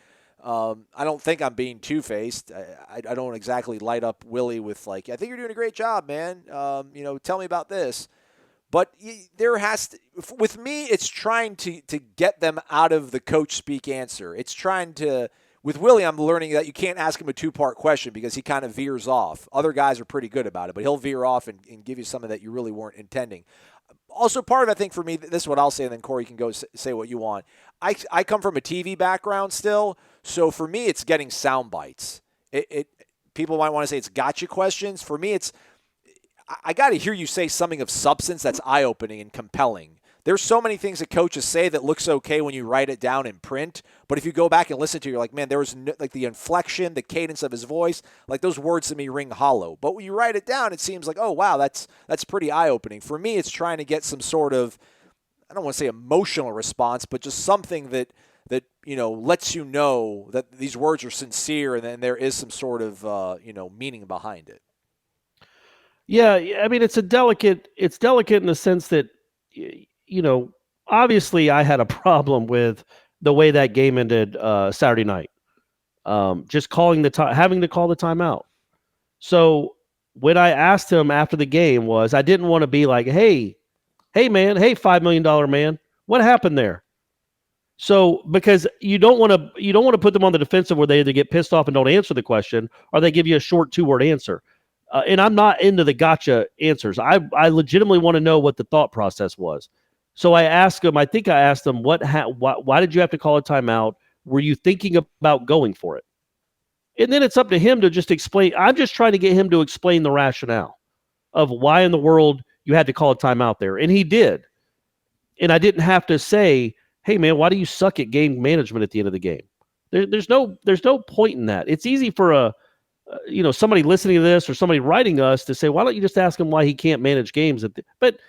I don't think I'm being two-faced. I don't exactly light up Willie with like, I think you're doing a great job, man. Tell me about this. But with me, it's trying to get them out of the coach speak answer. It's trying to. With Willie, I'm learning that you can't ask him a 2-part question because he kind of veers off. Other guys are pretty good about it, but he'll veer off and give you something that you really weren't intending. Also, part of it, I think, for me, this is what I'll say, and then Corey can go say what you want. I come from a TV background still, so for me, it's getting sound bites. People might want to say it's gotcha questions. For me, I got to hear you say something of substance that's eye-opening and compelling. There's so many things that coaches say that looks okay when you write it down in print, but if you go back and listen to it, you're like, man, there was like the inflection, the cadence of his voice, like those words to me ring hollow. But when you write it down, it seems like, oh, wow, that's pretty eye-opening. For me, it's trying to get some sort of, I don't want to say emotional response, but just something that lets you know that these words are sincere and then there is some sort of meaning behind it. Yeah, I mean, it's delicate in the sense that obviously I had a problem with the way that game ended Saturday night. Just having to call the timeout. So when I asked him after the game I didn't want to be like, hey man, hey $5 million man, what happened there? So because you don't want to put them on the defensive where they either get pissed off and don't answer the question, or they give you a short 2-word answer. And I'm not into the gotcha answers. I legitimately want to know what the thought process was. So I asked him, why did you have to call a timeout? Were you thinking about going for it? And then it's up to him to just explain. I'm just trying to get him to explain the rationale of why in the world you had to call a timeout there. And he did. And I didn't have to say, hey, man, why do you suck at game management at the end of the game? There's no point in that. It's easy for somebody listening to this or somebody writing us to say, why don't you just ask him why he can't manage games? But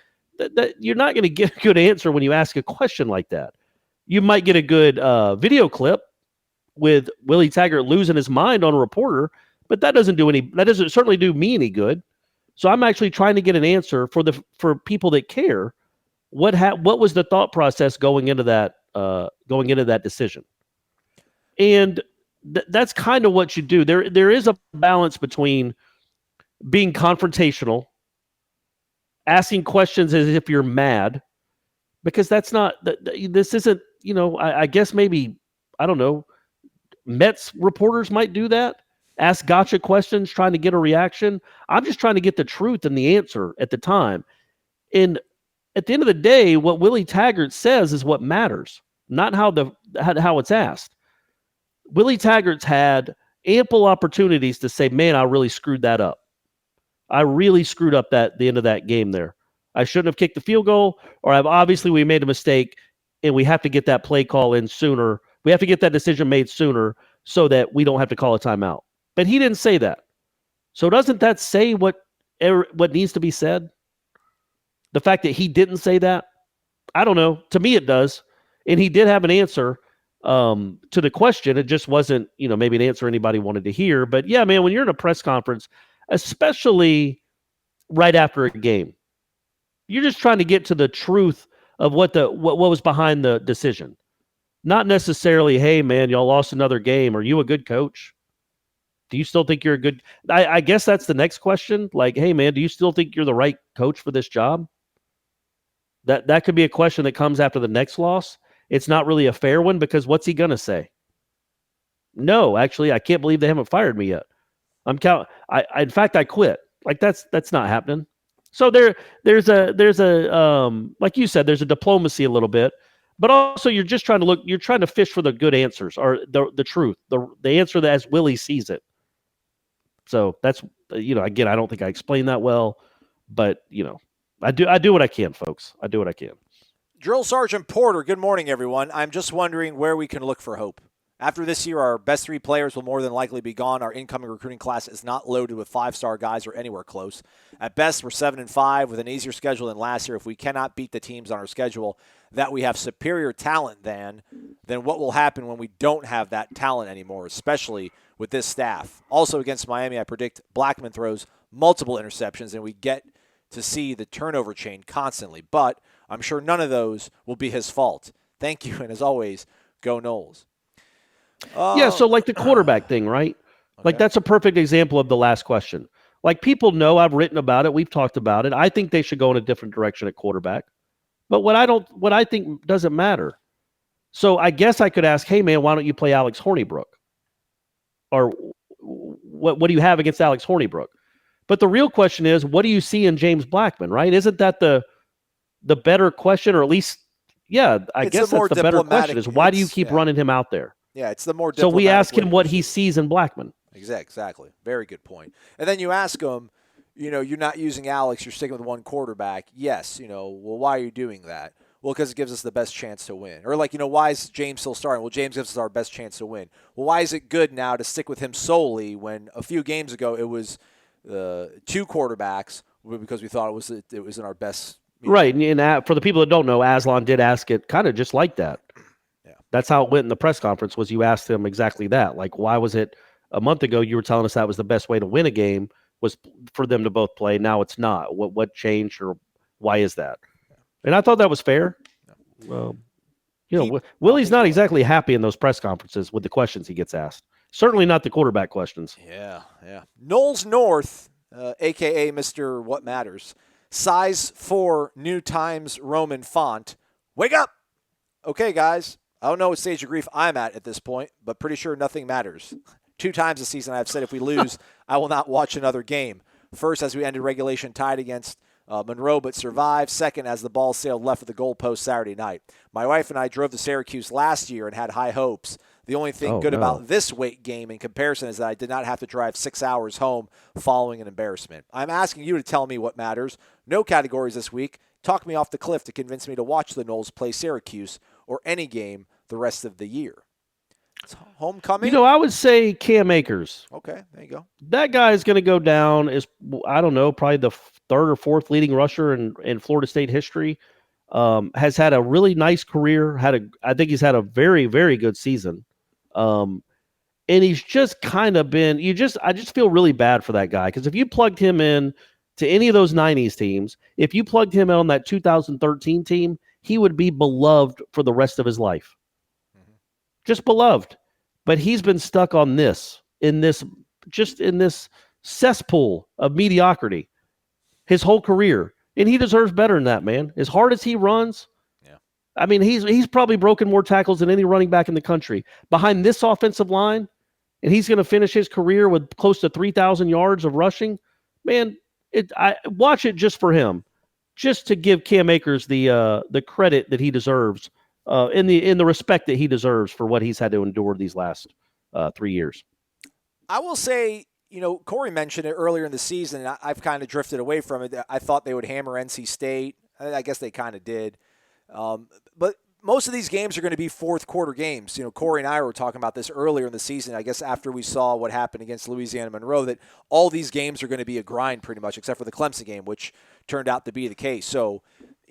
you're not going to get a good answer when you ask a question like that. You might get a good video clip with Willie Taggart losing his mind on a reporter, but that doesn't certainly do me any good. So I'm actually trying to get an answer for people that care. What was the thought process going into that decision? And that's kind of what you do. There is a balance between being confrontational, asking questions as if you're mad, because this isn't, I guess maybe, I don't know, Mets reporters might do that, ask gotcha questions, trying to get a reaction. I'm just trying to get the truth and the answer at the time. And at the end of the day, what Willie Taggart says is what matters, not how it's asked. Willie Taggart's had ample opportunities to say, man, I really screwed that up. I really screwed up the end of that game there. I shouldn't have kicked the field goal, or obviously we made a mistake, and we have to get that play call in sooner. We have to get that decision made sooner so that we don't have to call a timeout. But he didn't say that. So doesn't that say what needs to be said? The fact that he didn't say that? I don't know. To me, it does. And he did have an answer to the question. It just wasn't, maybe an answer anybody wanted to hear. But yeah, man, when you're in a press conference, especially right after a game, you're just trying to get to the truth of what was behind the decision. Not necessarily, hey, man, y'all lost another game. Are you a good coach? Do you still think you're a good... I guess that's the next question. Like, hey, man, do you still think you're the right coach for this job? That could be a question that comes after the next loss. It's not really a fair one because what's he going to say? No, actually, I can't believe they haven't fired me yet. In fact, I quit. Like, that's not happening. So there's a like you said, there's a diplomacy a little bit, but also you're just trying to fish for the good answers or the truth, the answer that as Willie sees it. So that's, again, I don't think I explained that well, but I do what I can, folks. I do what I can. Drill Sergeant Porter, good morning, everyone. I'm just wondering where we can look for hope. After this year, our best 3 players will more than likely be gone. Our incoming recruiting class is not loaded with 5-star guys or anywhere close. At best, we're 7-5 with an easier schedule than last year. If we cannot beat the teams on our schedule that we have superior talent then what will happen when we don't have that talent anymore, especially with this staff? Also against Miami, I predict Blackman throws multiple interceptions and we get to see the turnover chain constantly. But I'm sure none of those will be his fault. Thank you, and as always, go Noles. Yeah, so like the quarterback thing, right? Okay. Like that's a perfect example of the last question. Like people know I've written about it. We've talked about it. I think they should go in a different direction at quarterback. But what I think doesn't matter. So I guess I could ask, hey, man, why don't you play Alex Hornibrook? Or what do you have against Alex Hornibrook? But the real question is, what do you see in James Blackman, right? Isn't that the better question? Or at least, yeah, I guess that's the better question is why do you keep running him out there? Yeah, it's the more so we ask him what he sees in Blackman. Exactly. Very good point. And then you ask him, you're not using Alex, you're sticking with one quarterback. Yes, well, why are you doing that? Well, because it gives us the best chance to win. Or like, why is James still starting? Well, James gives us our best chance to win. Well, why is it good now to stick with him solely when a few games ago it was 2 quarterbacks because we thought it was in our best. Right, and for the people that don't know, Aslan did ask it kind of just like that. That's how it went in the press conference was you asked him exactly that. Like, why was it a month ago you were telling us that was the best way to win a game was for them to both play. Now it's not. What changed or why is that? And I thought that was fair. Willie's not exactly happy in those press conferences with the questions he gets asked. Certainly not the quarterback questions. Yeah. Noles North, a.k.a. Mr. What Matters. Size 4 New Times Roman font. Wake up! Okay, guys. I don't know what stage of grief I'm at this point, but pretty sure nothing matters. 2 times this season I've said if we lose, I will not watch another game. First, as we ended regulation tied against Monroe but survived. Second, as the ball sailed left of the goalpost Saturday night. My wife and I drove to Syracuse last year and had high hopes. The only thing about this weight game in comparison is that I did not have to drive 6 hours home following an embarrassment. I'm asking you to tell me what matters. No categories this week. Talk me off the cliff to convince me to watch the Noles play Syracuse or any game the rest of the year. It's homecoming. I would say Cam Akers. Okay, there you go. That guy is going to go down as, I don't know, probably the 3rd or 4th leading rusher in Florida State history. Has had a really nice career. I think he's had a very, very good season. And he's just kind of been. I just feel really bad for that guy because if you plugged him in to any of those 90s teams, if you plugged him in on that 2013 team, he would be beloved for the rest of his life. Mm-hmm. Just beloved. But he's been stuck on in this cesspool of mediocrity his whole career. And he deserves better than that, man. As hard as he runs, I mean, he's probably broken more tackles than any running back in the country. Behind this offensive line, and he's going to finish his career with close to 3,000 yards of rushing. Man, I watch it just for him. Just to give Cam Akers the credit that he deserves, in the respect that he deserves for what he's had to endure these last 3 years. I will say Corey mentioned it earlier in the season, and I've kind of drifted away from it. I thought they would hammer NC State. I guess they kind of did. But most of these games are going to be fourth quarter games. Corey and I were talking about this earlier in the season, I guess after we saw what happened against Louisiana Monroe, that all these games are going to be a grind pretty much, except for the Clemson game, which turned out to be the case. So,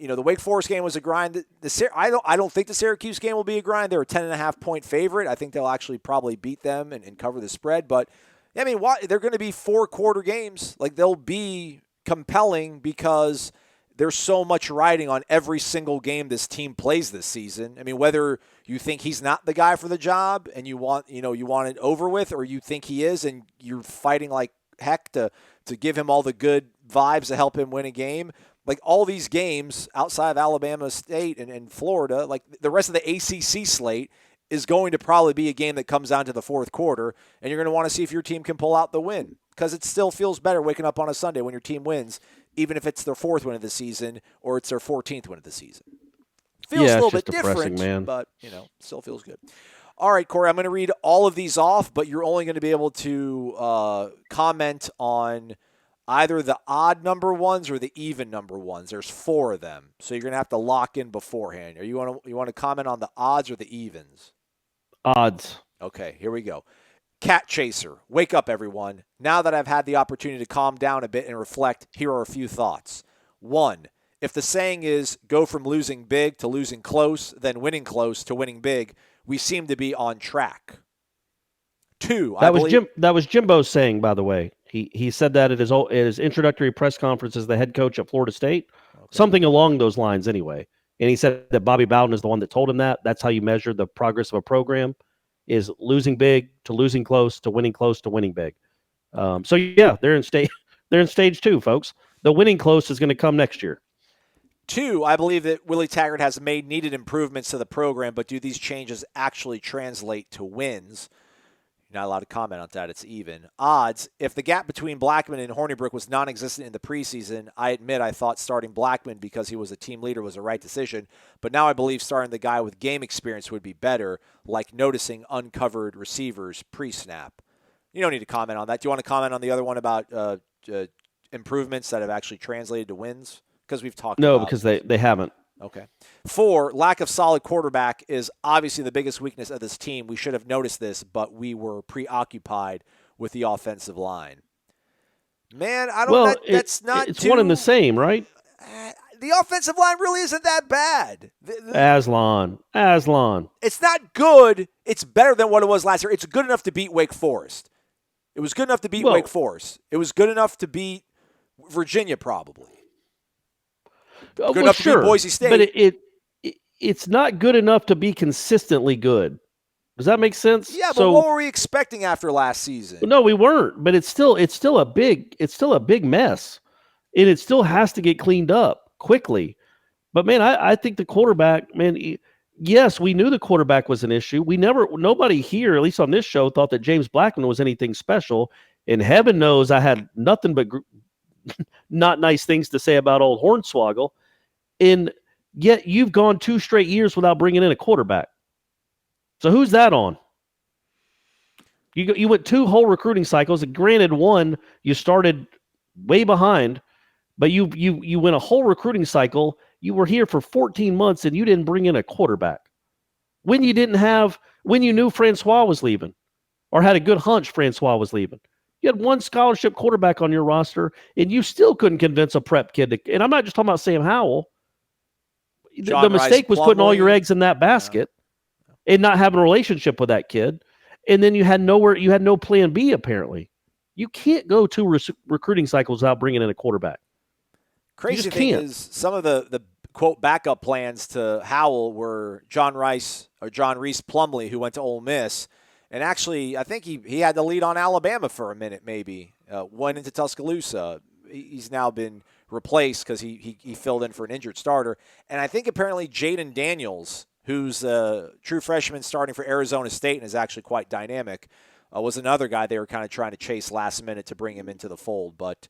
the Wake Forest game was a grind. I don't think the Syracuse game will be a grind. They're a 10.5-point favorite. I think they'll actually probably beat them and cover the spread. But, they're going to be four-quarter games. Like, they'll be compelling because there's so much riding on every single game this team plays this season. Whether you think he's not the guy for the job and you want it over with, or you think he is and you're fighting like heck to give him all the good vibes to help him win a game. Like, all these games outside of Alabama State and Florida, like the rest of the ACC slate is going to probably be a game that comes down to the fourth quarter, and you're going to want to see if your team can pull out the win, because it still feels better waking up on a Sunday when your team wins, even if it's their fourth win of the season or it's their 14th win of the season. Feels a little bit different, man. But, still feels good. All right, Corey, I'm going to read all of these off, but you're only going to be able to comment on either the odd number ones or the even number ones. There's 4 of them, so you're going to have to lock in beforehand. You want to comment on the odds or the evens? Odds. Okay, here we go. Cat Chaser, wake up, everyone. Now that I've had the opportunity to calm down a bit and reflect, here are a few thoughts. 1, if the saying is go from losing big to losing close, then winning close to winning big, we seem to be on track. 2, that was Jimbo's saying, by the way. He said that at his introductory press conference as the head coach at Florida State, something along those lines anyway. And he said that Bobby Bowden is the one that told him that. That's how you measure the progress of a program, is losing big to losing close to winning big. So yeah, they're in stage 2, folks. The winning close is going to come next year. 2, I believe that Willie Taggart has made needed improvements to the program, but do these changes actually translate to wins? You're not allowed to comment on that. It's even. Odds, if the gap between Blackman and Hornibrook was non-existent in the preseason, I admit I thought starting Blackman because he was a team leader was the right decision, but now I believe starting the guy with game experience would be better, like noticing uncovered receivers pre-snap. You don't need to comment on that. Do you want to comment on the other one about improvements that have actually translated to wins? Because we've talked about. No, because they haven't. Okay. 4, lack of solid quarterback is obviously the biggest weakness of this team. We should have noticed this, but we were preoccupied with the offensive line. Man, I don't. Well, that's not. It's one and the same, right? The offensive line really isn't that bad. Aslan. It's not good. It's better than what it was last year. It's good enough to beat Wake Forest. It was good enough to beat Wake Forest. It was good enough to beat Virginia, probably. Good enough to beat Boise State. But it's not good enough to be consistently good. Does that make sense? Yeah, but what were we expecting after last season? No, we weren't. But it's still a big mess, and it still has to get cleaned up quickly. But man, I think the quarterback, man. Yes, we knew the quarterback was an issue. Nobody here, at least on this show, thought that James Blackman was anything special. And heaven knows I had nothing but not nice things to say about old Hornswoggle. And yet you've gone 2 straight years without bringing in a quarterback. So who's that on? You went 2 whole recruiting cycles. And granted, one you started way behind, but you went a whole recruiting cycle. You were here for 14 months and you didn't bring in a quarterback. When you knew Francois was leaving, or had a good hunch Francois was leaving. You had 1 scholarship quarterback on your roster, and you still couldn't convince a prep kid to. And I'm not just talking about Sam Howell. The mistake was putting all your eggs in that basket and not having a relationship with that kid. And then you had no plan B, apparently. You can't go 2 recruiting cycles without bringing in a quarterback. Crazy thing is, some of the quote backup plans to Howell were John Reese Plumlee, who went to Ole Miss. And actually, I think he had the lead on Alabama for a minute, maybe. Went into Tuscaloosa. He's now been replaced because he filled in for an injured starter. And I think apparently Jaden Daniels, who's a true freshman starting for Arizona State and is actually quite dynamic, was another guy they were kind of trying to chase last minute to bring him into the fold. But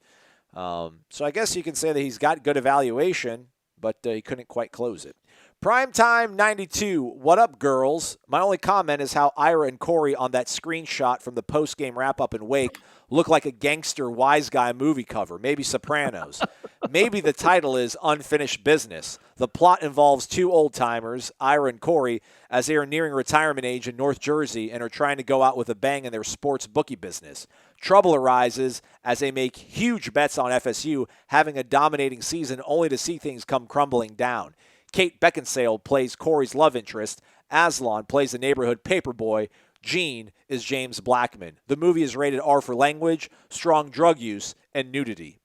so I guess you can say that he's got good evaluation, but he couldn't quite close it. Primetime 92, what up, girls? My only comment is how Ira and Corey on that screenshot from the post-game wrap-up in Wake look like a gangster wise guy movie cover, maybe Sopranos. Maybe the title is Unfinished Business. The plot involves two old-timers, Ira and Corey, as they are nearing retirement age in North Jersey and are trying to go out with a bang in their sports bookie business. Trouble arises as they make huge bets on FSU having a dominating season only to see things come crumbling down. Kate Beckinsale plays Corey's love interest. Aslan plays the neighborhood paperboy. Gene is James Blackman. The movie is rated R for language, strong drug use, and nudity.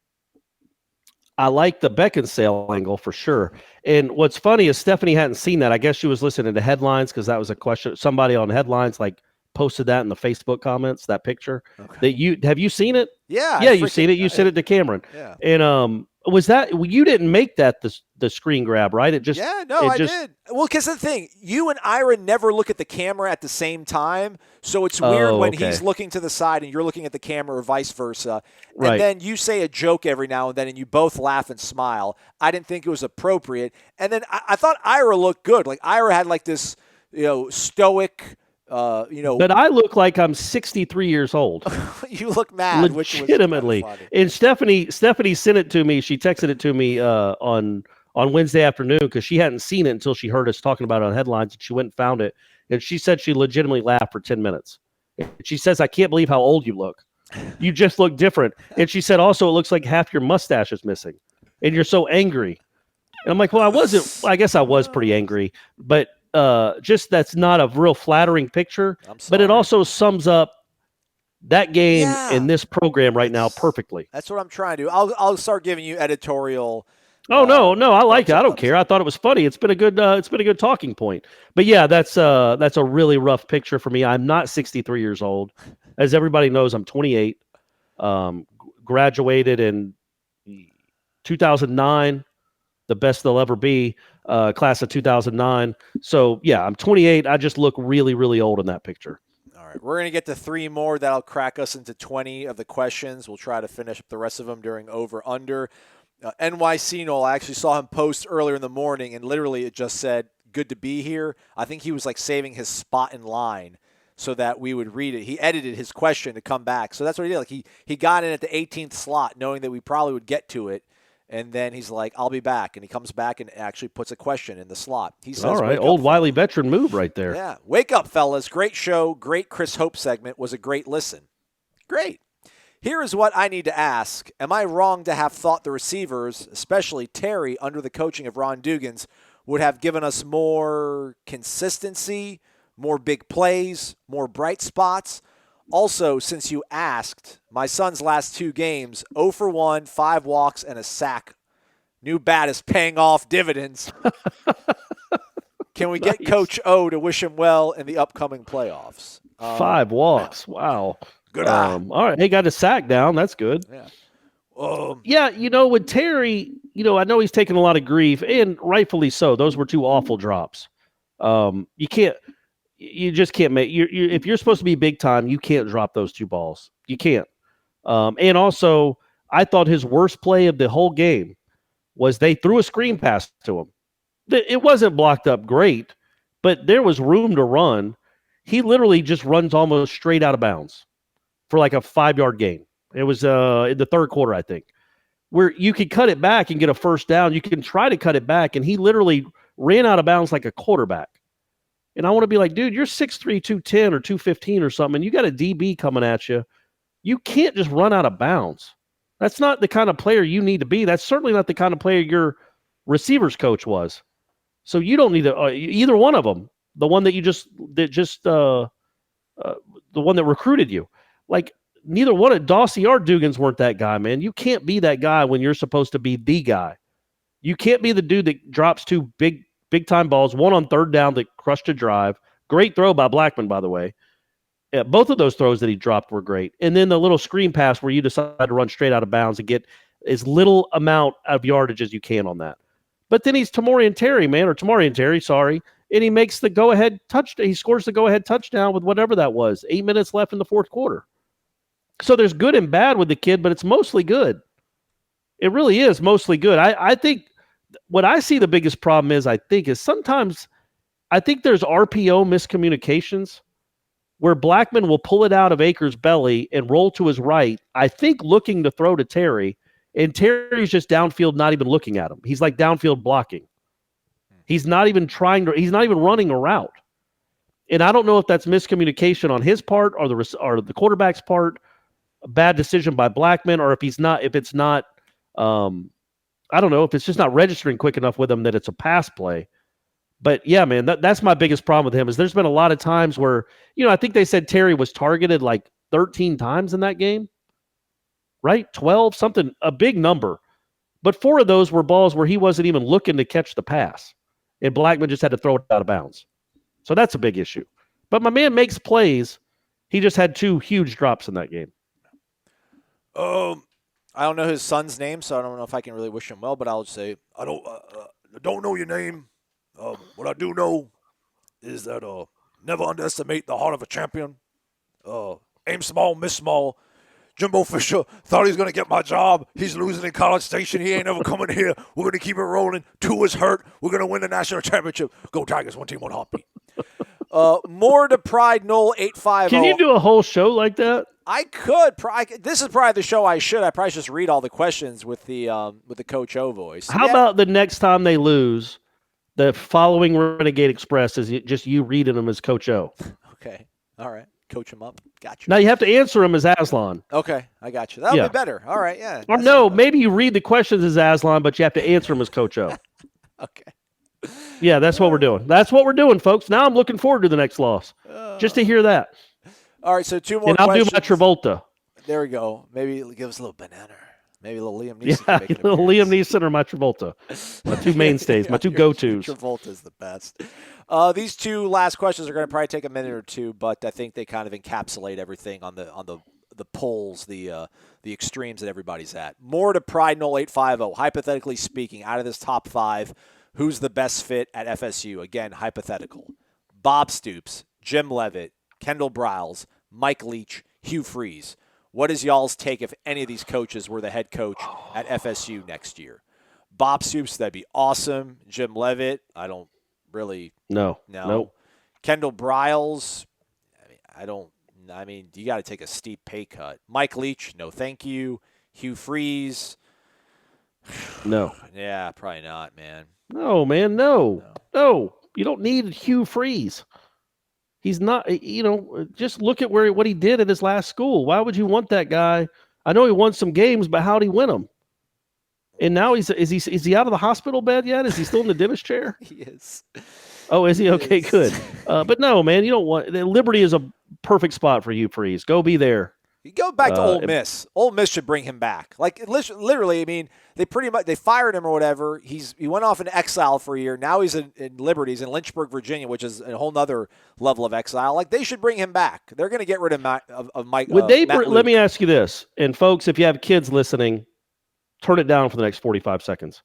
I like the Beckinsale angle for sure. And what's funny is Stephanie hadn't seen that. I guess she was listening to headlines because that was a question. Somebody on headlines posted that in the Facebook comments, that picture. Okay. Have you seen it? Yeah. Yeah, you've seen it. You sent it to Cameron. Yeah. And was that you didn't make that the screen grab, right? I did. Well, because the thing, you and Ira never look at the camera at the same time, so it's weird when he's looking to the side and you're looking at the camera, or vice versa. Right. And then you say a joke every now and then, and you both laugh and smile. I didn't think it was appropriate, and then I thought Ira looked good. Like Ira had like this, stoic. But I look like I'm 63 years old. You look mad, legitimately. Which was funny. And Stephanie sent it to me. She texted it to me on Wednesday afternoon because she hadn't seen it until she heard us talking about it on headlines, and she went and found it. And she said she legitimately laughed for 10 minutes. And she says, "I can't believe how old you look. You just look different." And she said, "Also, it looks like half your mustache is missing, and you're so angry." And I'm like, "Well, I wasn't. I guess I was pretty angry, but." Just that's not a real flattering picture, but it also sums up that game in this program right now perfectly. That's what I'm trying to do. I'll start giving you editorial. No, I like it. I don't care. I thought it was funny. It's been a good talking point. But yeah, that's a really rough picture for me. I'm not 63 years old, as everybody knows. I'm 28. Graduated in 2009. The best they'll ever be, class of 2009. So, yeah, I'm 28. I just look really, really old in that picture. All right. We're going to get to 3 more. That'll crack us into 20 of the questions. We'll try to finish up the rest of them during over-under. NYC Nole, I actually saw him post earlier in the morning, and literally it just said, "Good to be here." I think he was like saving his spot in line so that we would read it. He edited his question to come back. So that's what he did. Like he got in at the 18th slot knowing that we probably would get to it. And then he's like, "I'll be back." And he comes back and actually puts a question in the slot. He says, "All right, old wily veteran move right there." Yeah. Wake up, fellas. Great show. Great Chris Hope segment. Was a great listen. Great. Here is what I need to ask. Am I wrong to have thought the receivers, especially Terry, under the coaching of Ron Dugans, would have given us more consistency, more big plays, more bright spots? Also, since you asked, my son's last 2 games, 0 for 1, 5 walks, and a sack. New bat is paying off dividends. Can we get Coach O to wish him well in the upcoming playoffs? 5 walks. Wow. Good eye. All right. He got a sack down. That's good. Yeah. With Terry, I know he's taken a lot of grief, and rightfully so. Those were 2 awful drops. You just can't make if you're supposed to be big time, you can't drop those 2 balls. You can't. And also, I thought his worst play of the whole game was they threw a screen pass to him. It wasn't blocked up great, but there was room to run. He literally just runs almost straight out of bounds for like a 5-yard gain. It was in the 3rd quarter, I think, where you could cut it back and get a first down. You can try to cut it back, and he literally ran out of bounds like a quarterback. And I want to be like, dude, you're 6'3", 210 or 215 or something, and you got a DB coming at you. You can't just run out of bounds. That's not the kind of player you need to be. That's certainly not the kind of player your receivers coach was. So you don't need to either one of them. The one that the one that recruited you, like neither one of Dawsey or Dugans weren't that guy, man. You can't be that guy when you're supposed to be the guy. You can't be the dude that drops 2 big time balls, one on 3rd down that crushed a drive. Great throw by Blackman, by the way. Yeah, both of those throws that he dropped were great. And then the little screen pass where you decide to run straight out of bounds and get as little amount of yardage as you can on that. But then he's Tamorian Terry, sorry. And he makes the go-ahead touchdown. He scores the go-ahead touchdown with whatever that was. 8 minutes left in the 4th quarter. So there's good and bad with the kid, but it's mostly good. It really is mostly good. I think what I see the biggest problem is sometimes I think there's RPO miscommunications. where Blackman will pull it out of Akers' belly and roll to his right, I think looking to throw to Terry, and Terry's just downfield not even looking at him. He's like downfield blocking. He's not even he's not even running a route. And I don't know if that's miscommunication on his part or the quarterback's part, a bad decision by Blackman, or if it's not, I don't know, if it's just not registering quick enough with him that it's a pass play. But yeah, man, that's my biggest problem with him is there's been a lot of times where, I think they said Terry was targeted like 13 times in that game, right? 12, something, a big number. But 4 of those were balls where he wasn't even looking to catch the pass. And Blackman just had to throw it out of bounds. So that's a big issue. But my man makes plays. He just had 2 huge drops in that game. I don't know his son's name, so I don't know if I can really wish him well, but I'll just say, I don't know your name. What I do know is that never underestimate the heart of a champion. Aim small, miss small. Jimbo Fisher thought he was going to get my job. He's losing in College Station. He ain't never coming here. We're going to keep it rolling. 2 is hurt. We're going to win the national championship. Go Tigers, 1 team, 1 heartbeat. More to Pride Nole 850. Can you do a whole show like that? I could. This is probably the show I should. I probably just read all the questions with the Coach O voice. How about the next time they lose, the following Renegade Express is just you reading them as Coach O? Okay. All right. Coach him up. Gotcha. Now you have to answer them as Aslan. Okay. I got you. That'll be better. All right. Yeah. Or no, maybe you read the questions as Aslan, but you have to answer them as Coach O. Okay. Yeah, that's what we're doing. That's what we're doing, folks. Now I'm looking forward to the next loss. Just to hear that. All right, so 2 more and I'll questions. do my Travolta. There we go. Maybe give us a little banana. Maybe a little Liam Neeson. Yeah, a little Liam Neeson or my Travolta. My 2 mainstays, my 2 go-tos. Travolta's the best. These 2 last questions are going to probably take a minute or 2, but I think they kind of encapsulate everything on the polls, the extremes that everybody's at. More to Pride Nole 850. Hypothetically speaking, out of this top 5, who's the best fit at FSU? Again, hypothetical. Bob Stoops, Jim Leavitt, Kendall Briles, Mike Leach, Hugh Freeze. What is y'all's take if any of these coaches were the head coach at FSU next year? Bob Stoops, that'd be awesome. Jim Leavitt, I don't really. No. Kendall Briles, you got to take a steep pay cut. Mike Leach, no thank you. Hugh Freeze. No. Yeah, probably not, man. No, man, no. You don't need Hugh Freeze. He's not, just look at what he did at his last school. Why would you want that guy? I know he won some games, but how'd he win them? And now is he out of the hospital bed yet? Is he still in the dentist chair? He is. Oh, is he? Okay, good. But no, man, you don't want, Liberty is a perfect spot for Hugh Freeze. Go be there. You go back to Ole Miss. Ole Miss should bring him back. Like literally, they fired him or whatever. He went off in exile for a year. Now he's in Liberty. He's in Lynchburg, Virginia, which is a whole nother level of exile. Like they should bring him back. They're going to get rid of Mike. Let me ask you this, and folks, if you have kids listening, turn it down for the next 45 seconds.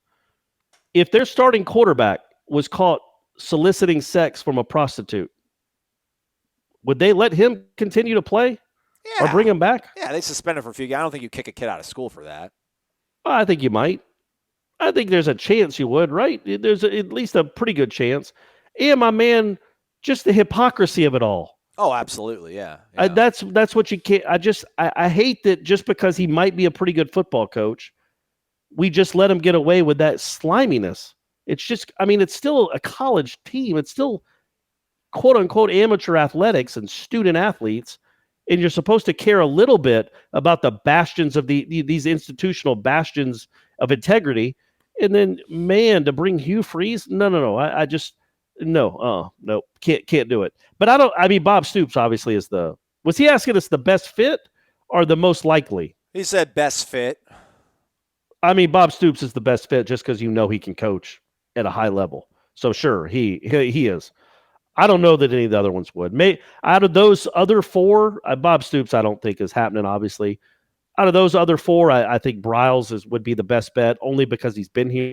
If their starting quarterback was caught soliciting sex from a prostitute, would they let him continue to play? Yeah. Or bring him back? Yeah, they suspend him for a few games. I don't think you kick a kid out of school for that. Well, I think you might. I think there's a chance you would, right? There's at least a pretty good chance. And my man, just the hypocrisy of it all. Oh, absolutely, yeah. That's what you can't. I hate that just because he might be a pretty good football coach, we just let him get away with that sliminess. It's just, it's still a college team. It's still quote unquote amateur athletics and student athletes. And you're supposed to care a little bit about the bastions of these institutional bastions of integrity. And then, man, to bring Hugh Freeze, no. No, can't do it. But Bob Stoops obviously is was he asking us the best fit or the most likely? He said best fit. Bob Stoops is the best fit just because he can coach at a high level. So sure, he is. I don't know that any of the other ones would. Out of those other 4, Bob Stoops I don't think is happening, obviously. Out of those other 4, I think Briles would be the best bet, only because he's been here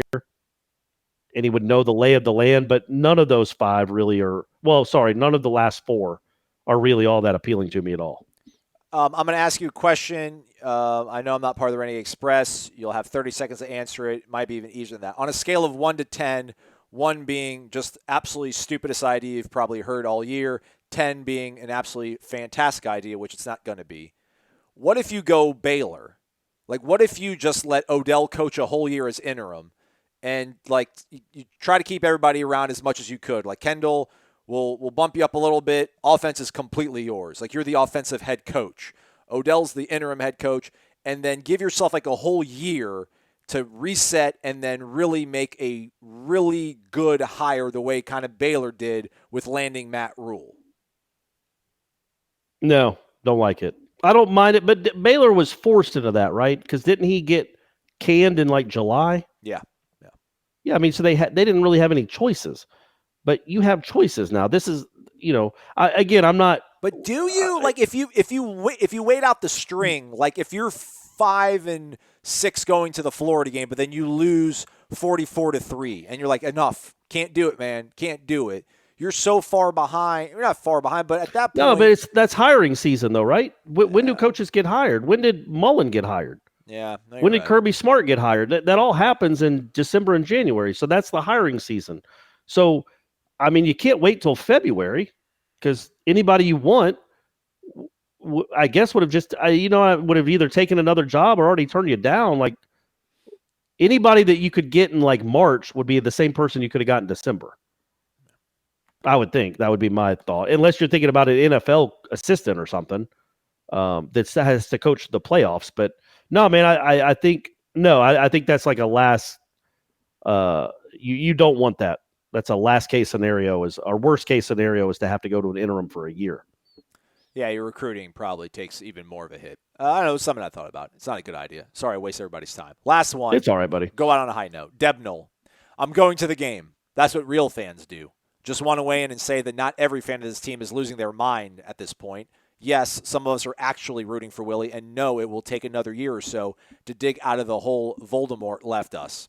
and he would know the lay of the land, but none of those 5 really are – none of the last 4 are really all that appealing to me at all. I'm going to ask you a question. I know I'm not part of the Renegade Express. You'll have 30 seconds to answer it. It might be even easier than that. On a scale of 1 to 10 – 1 being just absolutely stupidest idea you've probably heard all year. 10 being an absolutely fantastic idea, which it's not going to be. What if you go Baylor? Like, what if you just let Odell coach a whole year as interim and, like, you try to keep everybody around as much as you could? Like, Kendall will bump you up a little bit. Offense is completely yours. Like, you're the offensive head coach. Odell's the interim head coach. And then give yourself, like, a whole year to reset and then really make a really good hire the way kind of Baylor did with landing Matt Rule. No, don't like it. I don't mind it, but Baylor was forced into that, right? Because didn't he get canned in like July? Yeah. Yeah, I mean, so they didn't really have any choices, but you have choices now. This is, I'm not. But do you like if you wait out the string, like if you're 5-6 going to the Florida game, but then you lose 44-3, and you're like, enough, can't do it, man, can't do it. You're so far behind. You're not far behind, but at that point, no, but that's hiring season though, right? When do coaches get hired? When did Mullen get hired? Yeah. When did Kirby Smart get hired? That all happens in December and January. So that's the hiring season. So, I mean, you can't wait till February because anybody you want, I guess would have just, I would have either taken another job or already turned you down. Like anybody that you could get in like March would be the same person you could have got in December. I would think that would be my thought, unless you're thinking about an NFL assistant or something that has to coach the playoffs. But no, man, I think that's like a last. You don't want that. That's a last case scenario. Our worst case scenario is to have to go to an interim for a year. Yeah, your recruiting probably takes even more of a hit. I don't know, something I thought about. It's not a good idea. Sorry, I waste everybody's time. Last one. It's all right, buddy. Go out on a high note. Debnell, I'm going to the game. That's what real fans do. Just want to weigh in and say that not every fan of this team is losing their mind at this point. Yes, some of us are actually rooting for Willie, and no, it will take another year or so to dig out of the hole Voldemort left us.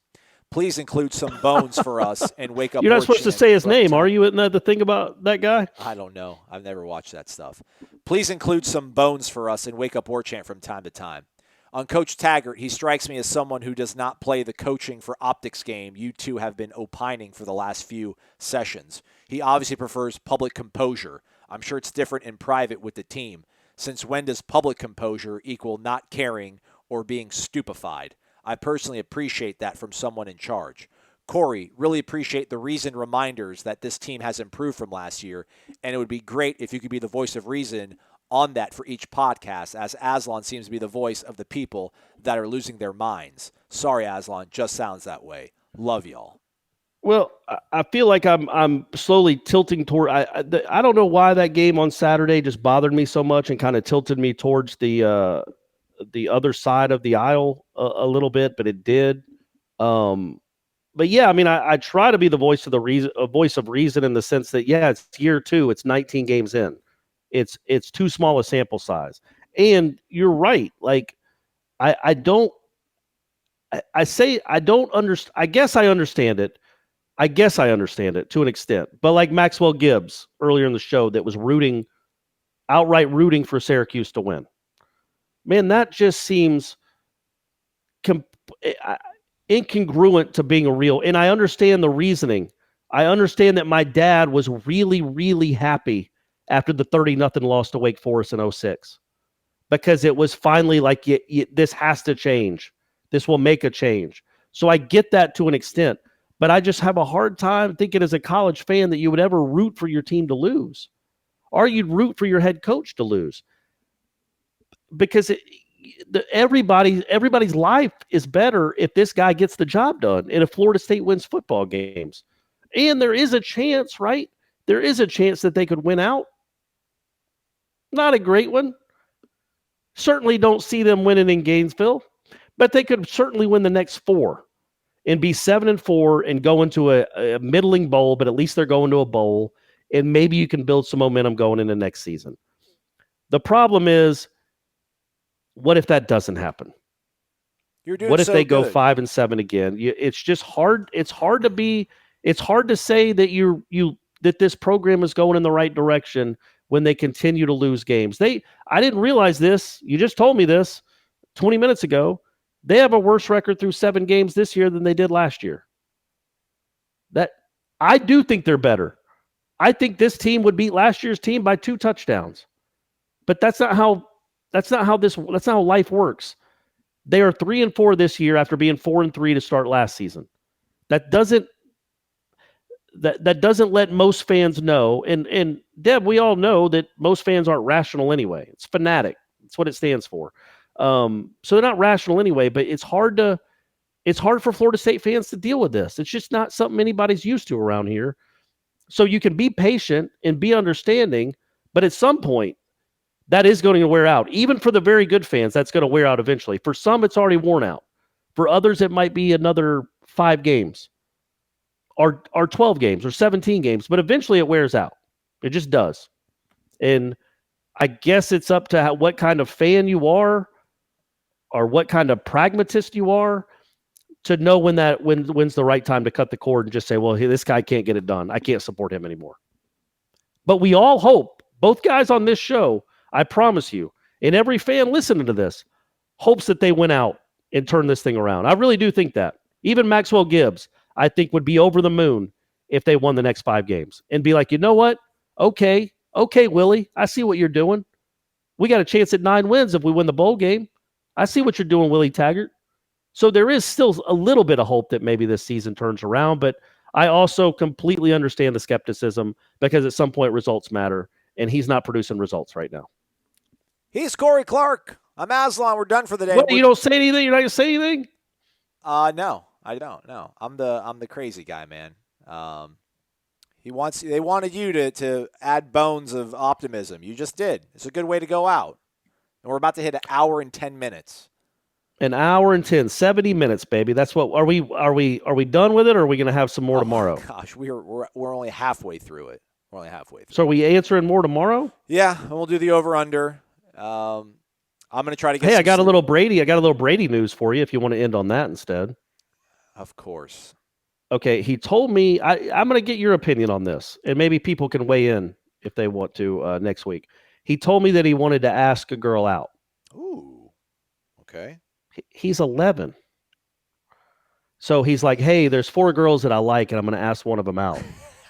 Please include some bones for us and wake up. You're not supposed to say his name, are you? Isn't that the thing about that guy? I don't know. I've never watched that stuff. Please include some bones for us and wake up Warchant from time to time. On Coach Taggart, he strikes me as someone who does not play the coaching for optics game you two have been opining for the last few sessions. He obviously prefers public composure. I'm sure it's different in private with the team. Since when does public composure equal not caring or being stupefied? I personally appreciate that from someone in charge. Corey, really appreciate the reasoned reminders that this team has improved from last year, and it would be great if you could be the voice of reason on that for each podcast, as Aslan seems to be the voice of the people that are losing their minds. Sorry, Aslan, just sounds that way. Love y'all. Well, I feel like I'm slowly tilting toward. I don't know why that game on Saturday just bothered me so much and kind of tilted me towards the other side of the aisle a little bit, but it did. But yeah, I mean, I try to be the voice of reason in the sense that it's year 2, it's 19 games in. It's too small a sample size. And you're right. Like, I don't understand. I guess I understand it. To an extent. But like Maxwell Gibbs earlier in the show that was outright rooting for Syracuse to win. Man, that just seems incongruent to being a real. And I understand the reasoning. I understand that my dad was really, really happy after the 30-0 loss to Wake Forest in 2006, because it was finally like, this has to change. This will make a change. So I get that to an extent, but I just have a hard time thinking as a college fan that you would ever root for your team to lose, or you'd root for your head coach to lose, because everybody's life is better if this guy gets the job done and if Florida State wins football games. And there is a chance, right? There is a chance that they could win out. Not a great one. Certainly don't see them winning in Gainesville, but they could certainly win the next 4 and be 7-4 and go into a middling bowl, but at least they're going to a bowl, and maybe you can build some momentum going into next season. The problem is, what if that doesn't happen? What if they go 5-7 again? It's just hard. It's hard to say that that this program is going in the right direction when they continue to lose games. I didn't realize this. You just told me this 20 minutes ago. They have a worse record through 7 games this year than they did last year. That I do think they're better. I think this team would beat last year's team by 2 touchdowns. But that's not how life works. They are 3-4 this year after being 4-3 to start last season. That doesn't let most fans know. And Deb, we all know that most fans aren't rational anyway. It's fanatic. That's what it stands for. So they're not rational anyway, but it's hard for Florida State fans to deal with this. It's just not something anybody's used to around here. So you can be patient and be understanding, but at some point, that is going to wear out. Even for the very good fans, that's going to wear out eventually. For some, it's already worn out. For others, it might be another 5 games or 12 games or 17 games, but eventually it wears out. It just does. And I guess it's up to what kind of fan you are or what kind of pragmatist you are to know when's the right time to cut the cord and just say, well, hey, this guy can't get it done. I can't support him anymore. But we all hope, both guys on this show, I promise you, and every fan listening to this hopes that they went out and turn this thing around. I really do think that. Even Maxwell Gibbs, I think, would be over the moon if they won the next 5 games and be like, you know what? Okay, Willie, I see what you're doing. We got a chance at 9 wins if we win the bowl game. I see what you're doing, Willie Taggart. So there is still a little bit of hope that maybe this season turns around, but I also completely understand the skepticism because at some point results matter, and he's not producing results right now. He's Corey Clark. I'm Aslan. We're done for the day. What, you don't say anything? You're not going to say anything? No, I don't. No, I'm the crazy guy, man. They wanted you to add bones of optimism. You just did. It's a good way to go out. And we're about to hit an hour and 10 minutes. An hour and 70 minutes, baby. That's what. Are we done with it, or are we going to have some more tomorrow? Gosh, we're only halfway through it. We're only halfway through. So are we answering more tomorrow? Yeah, and we'll do the over under. I'm going to try to get. Hey, I got a little Brady news for you. If you want to end on that instead. Of course. Okay, he told me. I'm going to get your opinion on this, and maybe people can weigh in if they want to next week. He told me that he wanted to ask a girl out. Ooh. Okay. He's 11. So he's like, hey, there's 4 girls that I like, and I'm going to ask one of them out.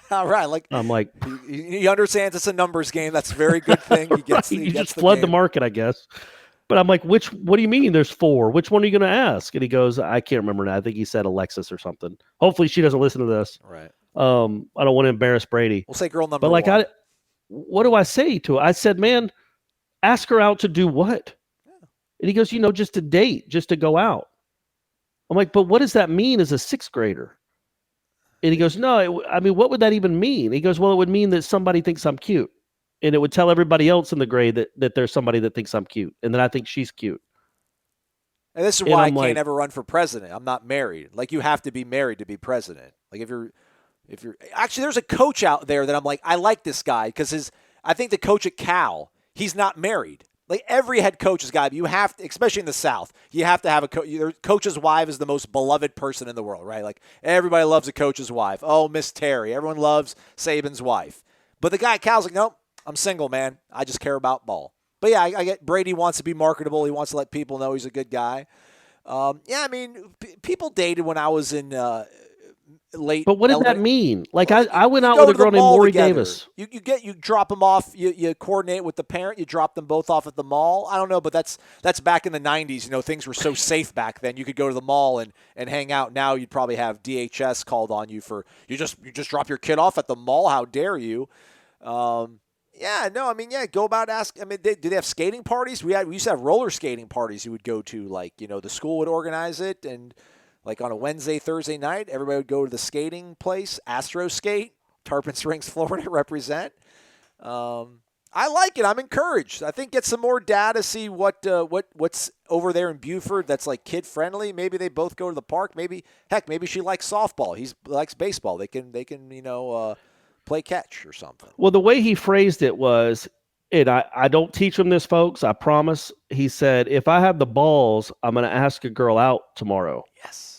All right. I'm like, he understands it's a numbers game. That's a very good thing. He gets, you just flood the market, I guess. But I'm like, what do you mean there's 4? Which one are you going to ask? And he goes, I can't remember now. I think he said Alexis or something. Hopefully she doesn't listen to this. Right. I don't want to embarrass Brady. We'll say girl number but like, 1. what do I say to her? I said, man, ask her out to do what? And he goes, just to date, just to go out. I'm like, but what does that mean as a 6th grader? And he goes, no, what would that even mean? He goes, well, it would mean that somebody thinks I'm cute. And it would tell everybody else in the grade that there's somebody that thinks I'm cute. And then I think she's cute. And this is why I can't ever run for president. I'm not married. Like, you have to be married to be president. Like, if you're actually, there's a coach out there that I'm like, I like this guy because I think the coach at Cal, he's not married. Like, every head coach has got, you have to, especially in the South, you have to have a coach. Coach's wife is the most beloved person in the world, right? Like, everybody loves a coach's wife. Oh, Miss Terry. Everyone loves Saban's wife. But the guy at Cal's like, nope, I'm single, man. I just care about ball. But yeah, I get Brady wants to be marketable. He wants to let people know he's a good guy. People dated when I was in late. But what does that mean? Like, I went out with a girl named Lori Davis. You drop them off. You coordinate with the parent. You drop them both off at the mall. I don't know, but that's back in the 90s. Things were so safe back then. You could go to the mall and hang out. Now you'd probably have DHS called on you for you just drop your kid off at the mall. How dare you? Go about ask. Do they have skating parties? We used to have roller skating parties you would go to. Like, the school would organize it, and like on a Wednesday, Thursday night, everybody would go to the skating place, Astro Skate, Tarpon Springs, Florida, represent. I like it. I'm encouraged. I think get some more data, see what's over there in Buford that's like kid friendly. Maybe they both go to the park. Maybe she likes softball. He likes baseball. They can play catch or something. Well, the way he phrased it was, and I don't teach him this, folks, I promise. He said, if I have the balls, I'm going to ask a girl out tomorrow. Yes.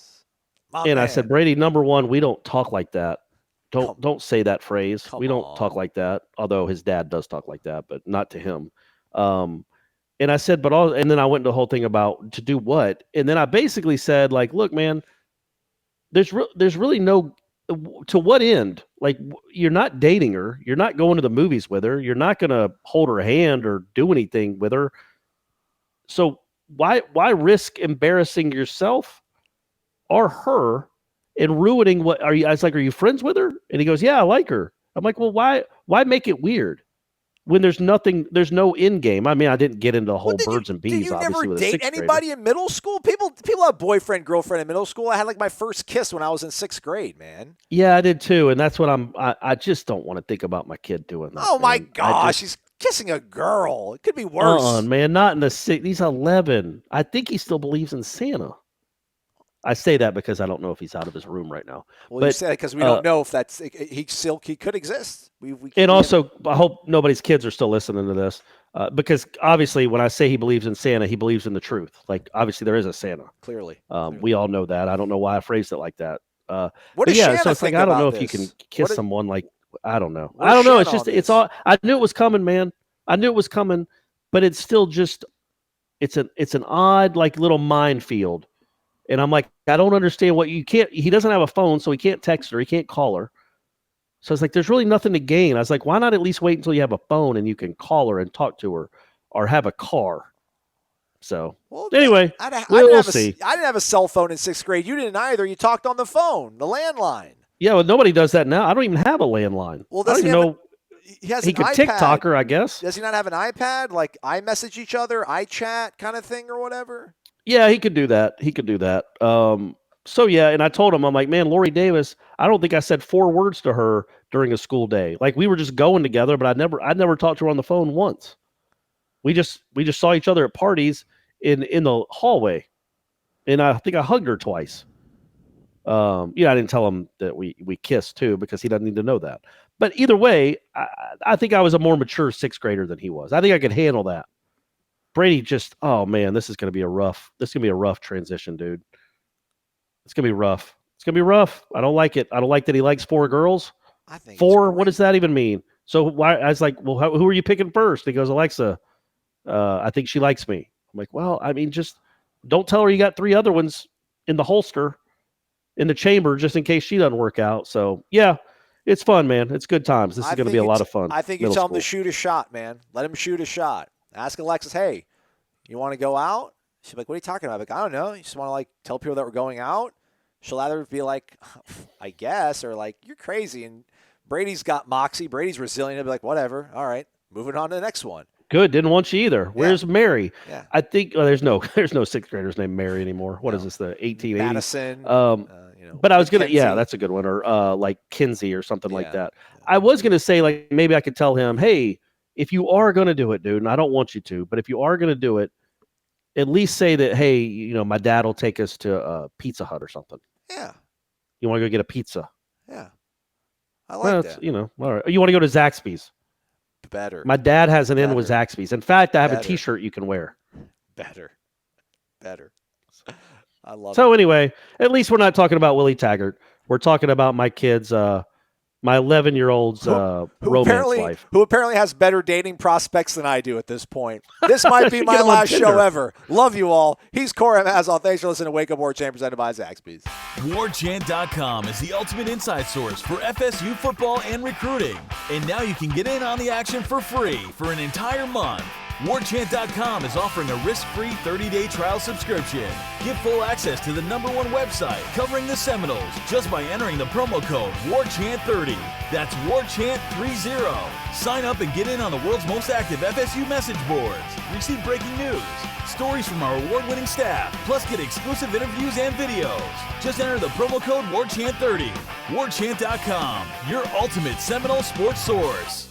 I said, Brady, number one, we don't talk like that. Don't say that phrase. We don't talk like that, although his dad does talk like that, but not to him. And I said, and then I went into the whole thing about to do what? And then I basically said, like, look, man, there's really no, to what end? Like, you're not dating her. You're not going to the movies with her. You're not going to hold her hand or do anything with her. So why risk embarrassing yourself or her and ruining what are you? I was like, are you friends with her? And he goes, yeah, I like her. I'm like, well, why make it weird when there's no end game? I mean, I didn't get into the whole birds and bees. Did you obviously, never with date anybody in middle school? People have boyfriend, girlfriend in middle school. I had like my first kiss when I was in 6th grade, man. Yeah, I did too. And that's what I just don't want to think about my kid doing that. Oh my gosh, he's kissing a girl. It could be worse. Man, not in the six. He's 11. I think he still believes in Santa. I say that because I don't know if he's out of his room right now. Well, you say that because we don't know if he could exist. And also, I hope nobody's kids are still listening to this because obviously, when I say he believes in Santa, he believes in the truth. Like, obviously, there is a Santa. Clearly. We all know that. I don't know why I phrased it like that. What does Shanna so it's think like I don't know about if you this? can kiss someone like I don't know. Where's I don't know. It's Shanna just on it's this? all. I knew it was coming, man. I knew it was coming, but it's still just it's an odd like little minefield. And I'm like, I don't understand what you can't. He doesn't have a phone, so he can't text her. He can't call her. So it's like, there's really nothing to gain. I was like, why not at least wait until you have a phone and you can call her and talk to her, or have a car. So anyway, we'll see. I didn't have a cell phone in 6th grade. You didn't either. You talked on the phone, the landline. Yeah, well, nobody does that now. I don't even have a landline. Well, I don't even know. He could iPad. TikTok her, I guess. Does he not have an iPad? Like iMessage each other, iChat kind of thing or whatever? Yeah, he could do that. So yeah, and I told him, I'm like, man, Lori Davis, I don't think I said 4 words to her during a school day. Like, we were just going together, but I never talked to her on the phone once. We just saw each other at parties in the hallway, and I think I hugged her twice. I didn't tell him that we kissed too, because he doesn't need to know that. But either way, I think I was a more mature 6th grader than he was. I think I could handle that. Brady just, oh man, this is going to be a rough transition, dude. It's going to be rough. I don't like it. I don't like that he likes 4 girls. I think 4. What does that even mean? So why? I was like, well, who are you picking first? He goes, Alexa. I think she likes me. I'm like, well, I mean, just don't tell her you got 3 other ones in the holster, in the chamber, just in case she doesn't work out. So yeah, it's fun, man. It's good times. This is going to be a lot of fun. I think you tell him to shoot a shot, man. Let him shoot a shot. Ask Alexis, hey, you want to go out? She's like, what are you talking about? I'm like, I don't know. You just want to like tell people that we're going out? She'll either be like, I guess, or like, you're crazy. And Brady's got moxie. Brady's resilient. He'll be like, whatever. All right, moving on to the next one. Good. Didn't want you either. Where's Mary? Yeah. I think there's no 6th graders named Mary anymore. What is this? The 1880s? Madison. But I was gonna, that's a good one, or like Kinsey or something like that. I was gonna say like maybe I could tell him, hey, if you are gonna do it, dude, and I don't want you to, but if you are gonna do it, at least say that, hey, my dad will take us to Pizza Hut or something. Yeah. You want to go get a pizza? Yeah. I like that. All right. You want to go to Zaxby's? Better. My dad has an in with Zaxby's. In fact, I have a T-shirt you can wear. Better. I love it. So anyway, at least we're not talking about Willie Taggart. We're talking about my kids, my 11-year-old's romance life. Who apparently has better dating prospects than I do at this point. This might be my last show ever. Love you all. He's Corey Mazal. Thanks for listening to Wake Up Warchant, presented by Zaxby's. Warchant.com is the ultimate inside source for FSU football and recruiting. And now you can get in on the action for free for an entire month. Warchant.com is offering a risk-free 30-day trial subscription. Get full access to the #1 website covering the Seminoles just by entering the promo code WARCHANT30. That's WARCHANT30. Sign up and get in on the world's most active FSU message boards. Receive breaking news, stories from our award-winning staff, plus get exclusive interviews and videos. Just enter the promo code WARCHANT30. Warchant.com, your ultimate Seminole sports source.